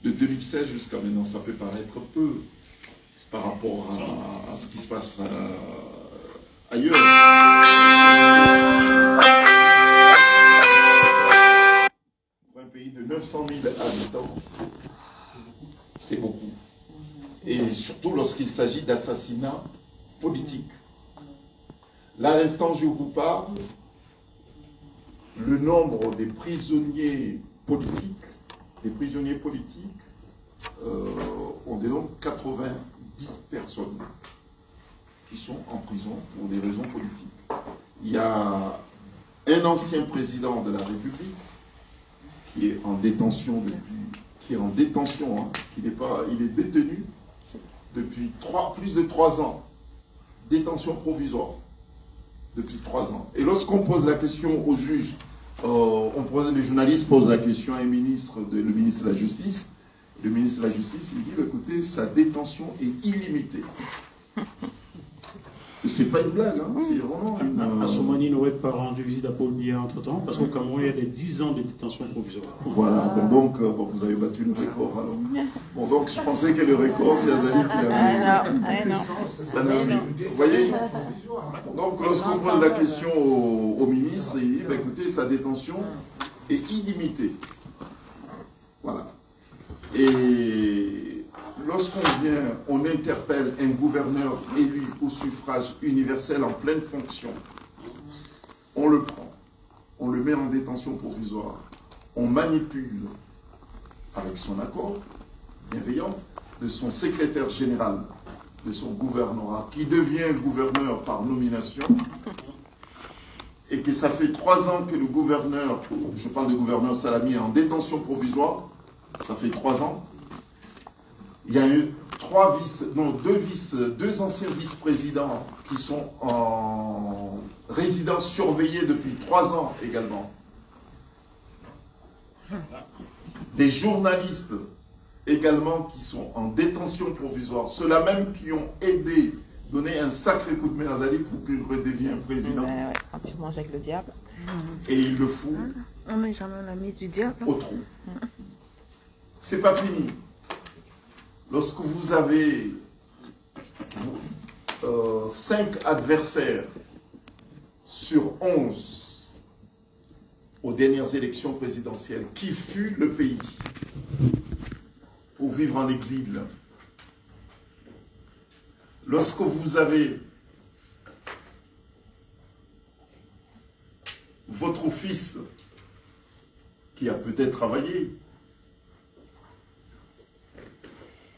De 2016 jusqu'à maintenant, ça peut paraître peu par rapport à ce qui se passe ailleurs. Pour un pays de 900 000 habitants, c'est beaucoup. Et surtout lorsqu'il s'agit d'assassinats politiques. Là, à l'instant où je vous parle, le nombre des prisonniers politiques, on dénombre 90 personnes qui sont en prison pour des raisons politiques. Il y a un ancien président de la République qui est en détention il est détenu depuis plus de 3 ans, détention provisoire, depuis 3 ans. Et lorsqu'on pose la question au juge, les journalistes posent la question à un ministre, le ministre de la Justice, le ministre de la Justice, il dit, écoutez, sa détention est illimitée. C'est pas une blague, hein, c'est vraiment une... Assoumani n'aurait pas rendu visite à Paul Biya entre-temps, parce qu'au Cameroun, il y a des 10 ans de détention provisoire. Voilà, bon, donc, vous avez battu le record, alors. Bon, donc, je pensais que le record, c'est Azali qui l'avait... non. Vous voyez? Donc, lorsqu'on pose la question au ministre, il dit, bah, écoutez, sa détention est illimitée. Voilà. Et lorsqu'on vient, on interpelle un gouverneur élu au suffrage universel en pleine fonction, on le prend, on le met en détention provisoire, on manipule, avec son accord bienveillant, de son secrétaire général, de son gouvernorat, qui devient gouverneur par nomination, et que ça fait 3 ans que le gouverneur, je parle du gouverneur Salami, est en détention provisoire, ça fait 3 ans. Il y a eu 2 anciens vice-présidents qui sont en résidence surveillée depuis 3 ans également. Des journalistes également qui sont en détention provisoire. Ceux-là même qui ont aidé, donné un sacré coup de main à Azali pour qu'il redevienne président. Ouais, quand tu manges avec le diable. Et il le fout. On n'est jamais un ami du diable. Au trou. C'est pas fini. Lorsque vous avez 5 adversaires sur 11 aux dernières élections présidentielles qui fuient le pays pour vivre en exil, lorsque vous avez votre fils qui a peut-être travaillé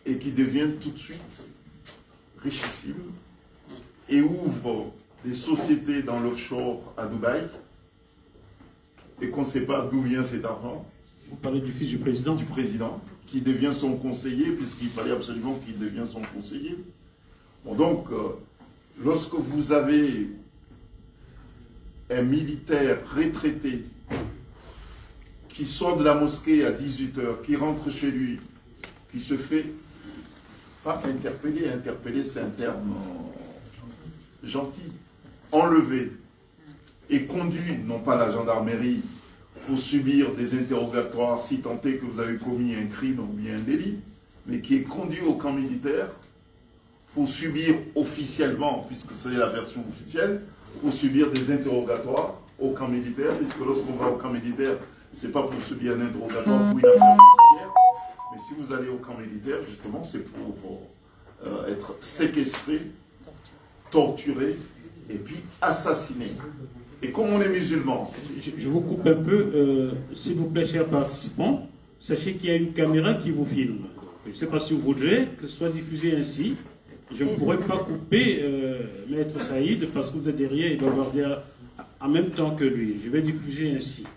et qui devient tout de suite richissime et ouvre des sociétés dans l'offshore à Dubaï et qu'on ne sait pas d'où vient cet argent. Vous parlez du fils du président? Du président, qui devient son conseiller, puisqu'il fallait absolument qu'il devienne son conseiller. Bon, donc, lorsque vous avez un militaire retraité qui sort de la mosquée à 18 h, qui rentre chez lui, qui se fait pas interpeller, interpeller c'est un terme gentil, enlevé et conduit, non pas la gendarmerie, pour subir des interrogatoires si tant est que vous avez commis un crime ou bien un délit, mais qui est conduit au camp militaire pour subir officiellement, puisque c'est la version officielle, pour subir des interrogatoires au camp militaire, puisque lorsqu'on va au camp militaire, c'est pas pour subir un interrogatoire pour une affaire judiciaire, mais si vous allez au camp militaire, justement, c'est pour être séquestré, torturé, et puis assassiné. Et comme on est musulman... Je vous coupe un peu, s'il vous plaît, chers participants, sachez qu'il y a une caméra qui vous filme. Je ne sais pas si vous voudrez que ce soit diffusé ainsi. Je ne pourrais pas couper Maître Saïd parce que vous êtes derrière et bavarder en même temps que lui. Je vais diffuser ainsi.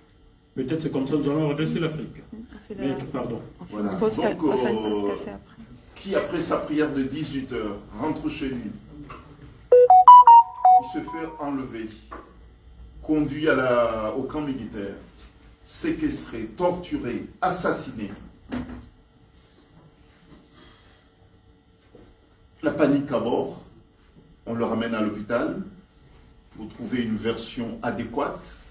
Peut-être c'est comme ça que nous allons redresser l'Afrique. Pardon. Voilà. Donc, qui après sa prière de 18 h rentre chez lui, il se fait enlever, conduit au camp militaire, séquestré, torturé, assassiné. La panique à bord, on le ramène à l'hôpital pour trouver une version adéquate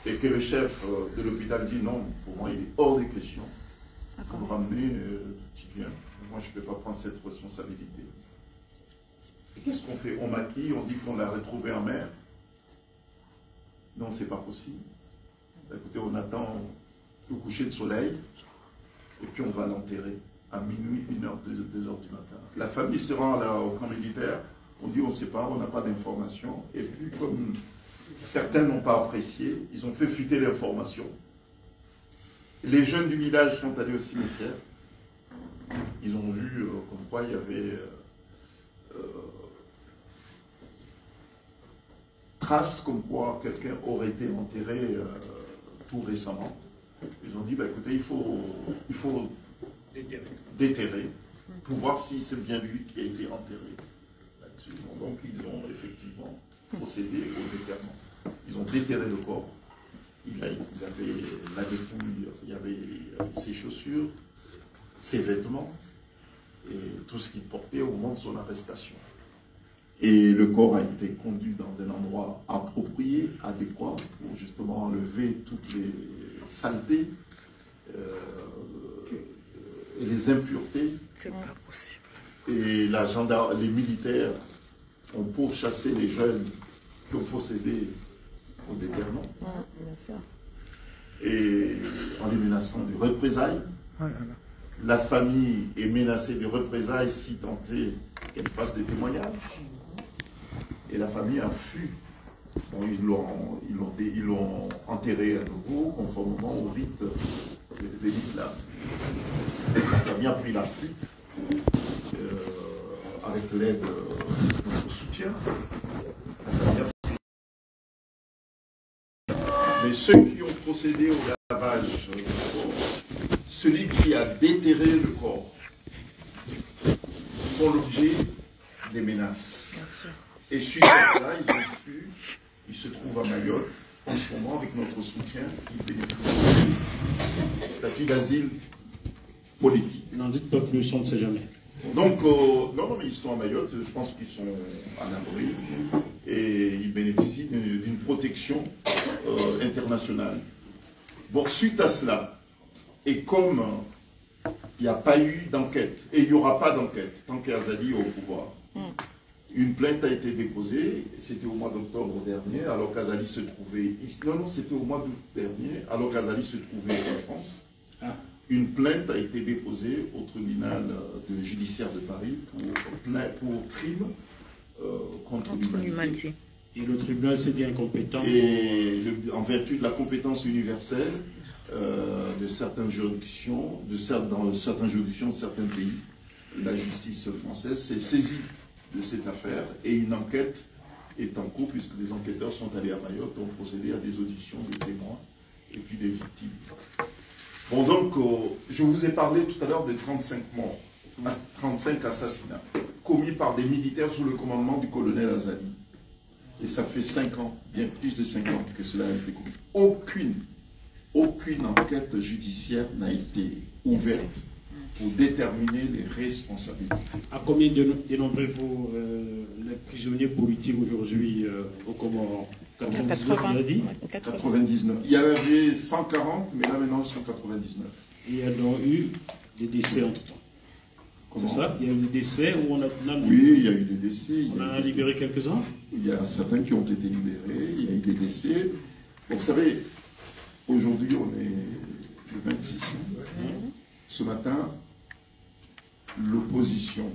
et que le chef de l'hôpital dit non, pour moi il est hors des questions. Il faut me ramener tout bien. Moi je ne peux pas prendre cette responsabilité. Et qu'est-ce qu'on fait? On maquille, on dit qu'on l'a retrouvé en mer. Non, c'est pas possible. Écoutez, on attend le coucher de soleil et puis on va l'enterrer à minuit, 1 h, 2 h du matin. La famille se rend là au camp militaire, on dit on ne sait pas, on n'a pas d'informations. Et puis comme certains n'ont pas apprécié, ils ont fait fuiter l'information. Les jeunes du village sont allés au cimetière. Ils ont vu comme quoi il y avait traces comme quoi quelqu'un aurait été enterré tout récemment. Ils ont dit, bah, écoutez, il faut déterrer pour voir si c'est bien lui qui a été enterré là-dessus. Donc ils ont effectivement procédé au déterrement. Ils ont déterré le corps. Il avait la dépouille, il y avait ses chaussures, ses vêtements et tout ce qu'il portait au moment de son arrestation. Et le corps a été conduit dans un endroit approprié, adéquat, pour justement enlever toutes les saletés et les impuretés. C'est pas possible. Et les militaires ont pourchassé les jeunes qui ont procédé au déterrement. Bien sûr. Et en les menaçant de représailles. La famille est menacée de représailles si tant est qu'elle fasse des témoignages. Et la famille a fui. Bon, ils l'ont enterré à nouveau, conformément au rite de l'islam. La famille a pris la fuite avec l'aide de notre soutien. La famille a pris... Mais ceux qui ont procédé au lavage du corps, celui qui a déterré le corps, font l'objet des menaces. Et suite à cela, ils ont fui, ils se trouvent à Mayotte, en ce moment, avec notre soutien, ils bénéficient du statut d'asile politique. N'en dites pas plus, on ne sait jamais. Donc, non, mais ils sont à Mayotte, je pense qu'ils sont en abri, et ils bénéficient d'une protection internationale. Bon, suite à cela, et comme il n'y a pas eu d'enquête, et il n'y aura pas d'enquête, tant qu'Azali est au pouvoir, une plainte a été déposée, c'était au mois d'octobre dernier, alors qu'Azali se trouvait ici. Non, c'était au mois d'août dernier, alors qu'Azali se trouvait en France. Une plainte a été déposée au tribunal judiciaire de Paris pour crime contre l'humanité. Et le tribunal s'est dit incompétent. Et en vertu de la compétence universelle de certaines juridictions, dans certaines juridictions de certains pays, la justice française s'est saisie de cette affaire et une enquête est en cours puisque des enquêteurs sont allés à Mayotte, ont procédé à des auditions de témoins et puis des victimes. Bon, donc, je vous ai parlé tout à l'heure des 35 morts, 35 assassinats commis par des militaires sous le commandement du colonel Azali. Et ça fait 5 ans, bien plus de 5 ans que cela a été commis. Aucune enquête judiciaire n'a été ouverte pour déterminer les responsabilités. À combien dénombrez-vous les prisonniers politiques aujourd'hui au Comores? 99, il a dit 99. Il y en avait 140, mais là maintenant, ils sont 99. Il y a donc eu des décès entre-temps. C'est ça? Il y a eu des décès où on a... Oui, il y a eu des décès. On a libéré quelques-uns? Il y a certains qui ont été libérés, il y a eu des décès. Bon, vous savez, aujourd'hui, on est le 26. Ce matin, l'opposition,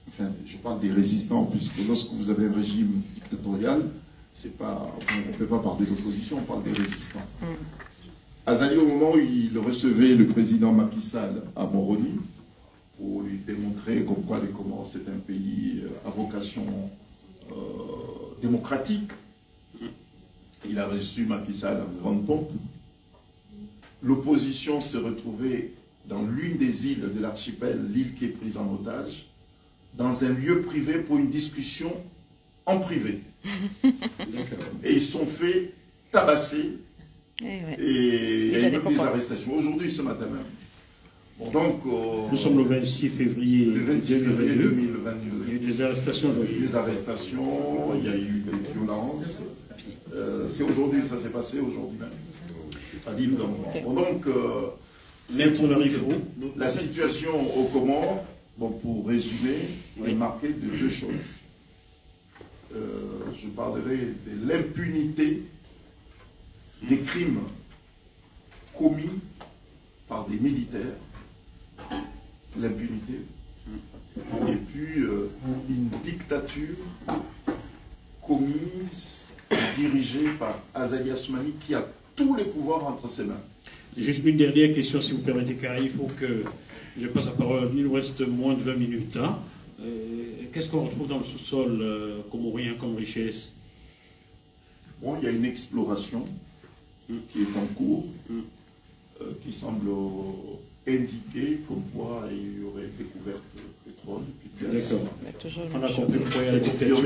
enfin, je parle des résistants, puisque lorsque vous avez un régime dictatorial, c'est pas, on ne peut pas parler d'opposition, on parle des résistants. Azali, au moment où il recevait le président Macky Sall à Moroni, pour lui démontrer comme quoi les Comores c'est un pays à vocation démocratique, il a reçu Macky Sall en grande pompe. L'opposition s'est retrouvée dans l'une des îles de l'archipel, l'île qui est prise en otage, dans un lieu privé pour une discussion en privé. Et ils sont fait tabasser et il y a eu des arrestations. Aujourd'hui, ce matin même. Bon, donc, nous sommes le 26 février 2022. Il y a eu des arrestations aujourd'hui. Des arrestations, il y a eu des violences. C'est aujourd'hui, ça s'est passé aujourd'hui même. À l'île d'Angoulême. Bon, donc, la situation au Comores, bon, pour résumer, est marquée de deux choses. Je parlerai de l'impunité des crimes commis par des militaires, l'impunité, et puis une dictature commise et dirigée par Azali Assoumani qui a tous les pouvoirs entre ses mains. Juste une dernière question, si vous permettez, car il faut que je passe la parole. Il nous reste moins de 20 minutes. Hein. Qu'est-ce qu'on retrouve dans le sous-sol comorien comme richesse? Bon, il y a une exploration qui est en cours, qui semble indiquer comme quoi il y aurait découverte de pétrole. D'accord. On a compris pourquoi il y a la dictature.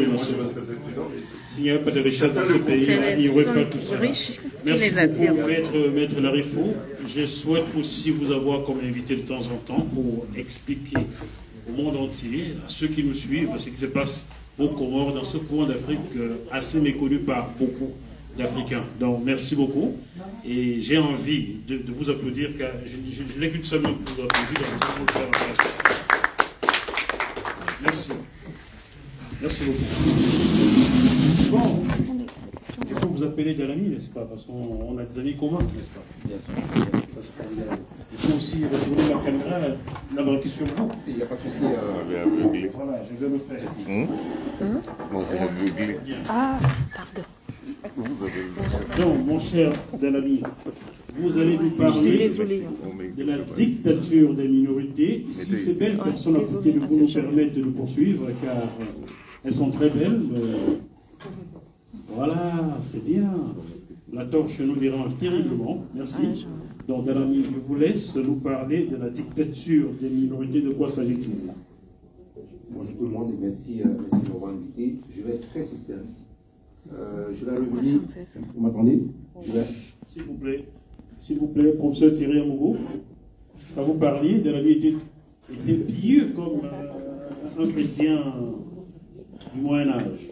S'il n'y a pas de richesse dans ce pays, il n'y aurait pas tout ça. Merci beaucoup, Maître Larifou. Je souhaite aussi vous avoir comme invité de temps en temps pour expliquer au monde entier, à ceux qui nous suivent, ce qui se passe aux Comores, dans ce coin d'Afrique assez méconnu par beaucoup d'Africains. Donc merci beaucoup. Et j'ai envie de vous applaudir, car je n'ai qu'une seule main pour vous applaudir. Merci. Merci beaucoup. Bon, je peux vous appeler des amis, n'est-ce pas? Parce qu'on a des amis communs, n'est-ce pas? Bien sûr. Ça, c'est formidable. Je peux aussi retourner la caméra, la braquer sur vous. Il n'y a pas de souci. Voilà, je vais le faire. Ah, pardon. Donc, mon cher Dalami, vous allez nous parler de la dictature des minorités. Si ces belles personnes à côté de vous nous permettent de nous poursuivre, car elles sont très belles. Voilà, c'est bien. La torche nous dérange terriblement. Merci. Donc, Dalami, je vous laisse nous parler de la dictature des minorités. De quoi s'agit-il? Bonjour tout le monde et merci de m'avoir invité. Je vais être très social. Je vais revenir. Vous m'entendez? S'il vous plaît, professeur Thierry Amougou, quand vous parliez, Dalami était pieux comme un chrétien du Moyen-Âge.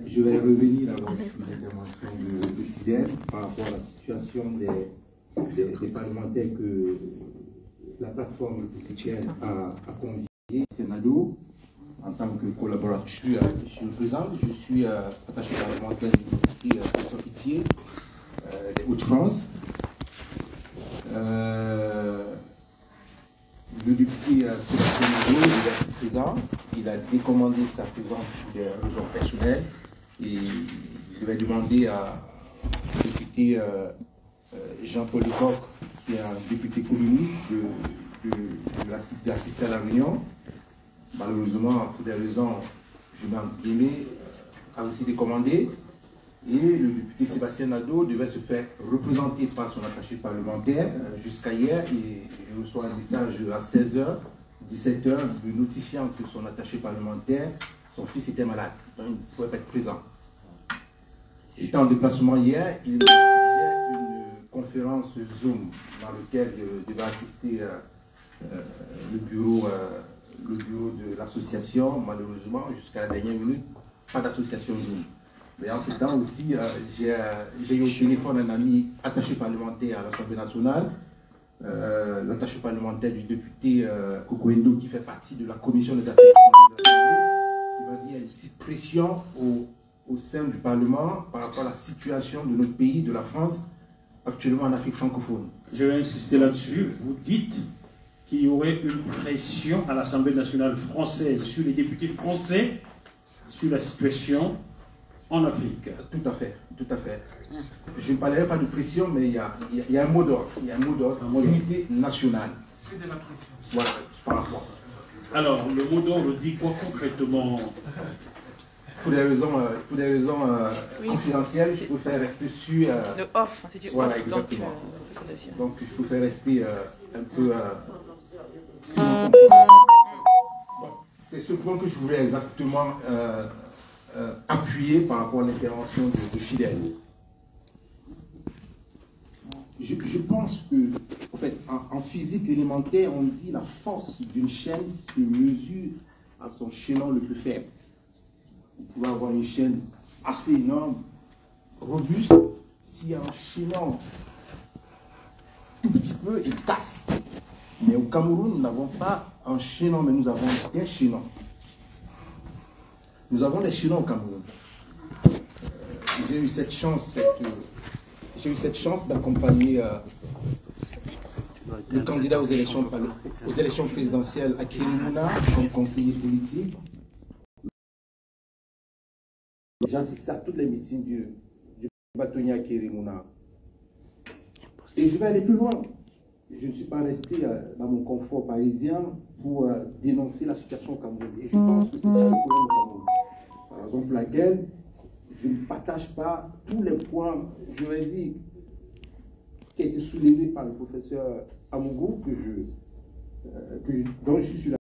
Je vais revenir alors sur l'intervention de Fidel par rapport à la situation des parlementaires que la plateforme républicaine a conviés au Sénado en tant que collaborateur. Je suis le président, je suis attaché parlementaire du Pitié des Hauts-de-France. Le député Sébastien Nadeau, il est présent, il a décommandé sa présence pour des raisons personnelles et il va demander à député Jean-Paul Lecoq, qui est un député communiste, d'assister à la réunion. Malheureusement, pour des raisons, je mets entre guillemets, a aussi décommandé. Et le député Sébastien Nadeau devait se faire représenter par son attaché parlementaire jusqu'à hier. Et je reçois un message à 16h, 17h, me notifiant que son attaché parlementaire, son fils était malade. Donc il ne pouvait pas être présent. Étant en déplacement hier, il me suggère une conférence Zoom dans laquelle devait assister le bureau de l'association. Malheureusement, jusqu'à la dernière minute, pas d'association Zoom. Mais en tout temps aussi, j'ai eu au téléphone un ami attaché parlementaire à l'Assemblée nationale, l'attaché parlementaire du député Kokoendo qui fait partie de la commission des affaires étrangères de l'Assemblée, qui m'a dit qu'il y a une petite pression au sein du Parlement par rapport à la situation de notre pays, de la France, actuellement en Afrique francophone. Je vais insister là-dessus. Vous dites qu'il y aurait une pression à l'Assemblée nationale française sur les députés français sur la situation en Afrique. Tout à fait, tout à fait. Je ne parlerai pas de pression, mais il y a un mot d'ordre. Il y a un mot d'ordre, unité nationale. C'est de la pression. Voilà, par rapport. Alors, le mot d'ordre dit quoi concrètement? Pour des raisons confidentielles, je préfère rester sur... le off, c'est du voilà, off. exactement. Donc, je préfère rester un peu... c'est ce point que je voulais exactement appuyer par rapport à l'intervention de Fidel. Je pense que, en fait, en physique élémentaire, on dit la force d'une chaîne se mesure à son chaînon le plus faible. Vous pouvez avoir une chaîne assez énorme, robuste, si un chaînon tout petit peu, il casse. Mais au Cameroun, nous n'avons pas un chaînon, mais nous avons des chaînons. Nous avons des chaînons au Cameroun. J'ai eu cette chance d'accompagner le candidat aux élections présidentielles à Kérémouna comme conseiller politique. J'assiste à toutes les meetings du bâtonnier à Kérémouna. Et je vais aller plus loin. Je ne suis pas resté dans mon confort parisien pour dénoncer la situation au Cameroun. Et je pense que c'est ça le problème au Cameroun. C'est la raison pour laquelle je ne partage pas tous les points, je vais dire, qui a été soulevé par le professeur Amougou, dont je suis sur la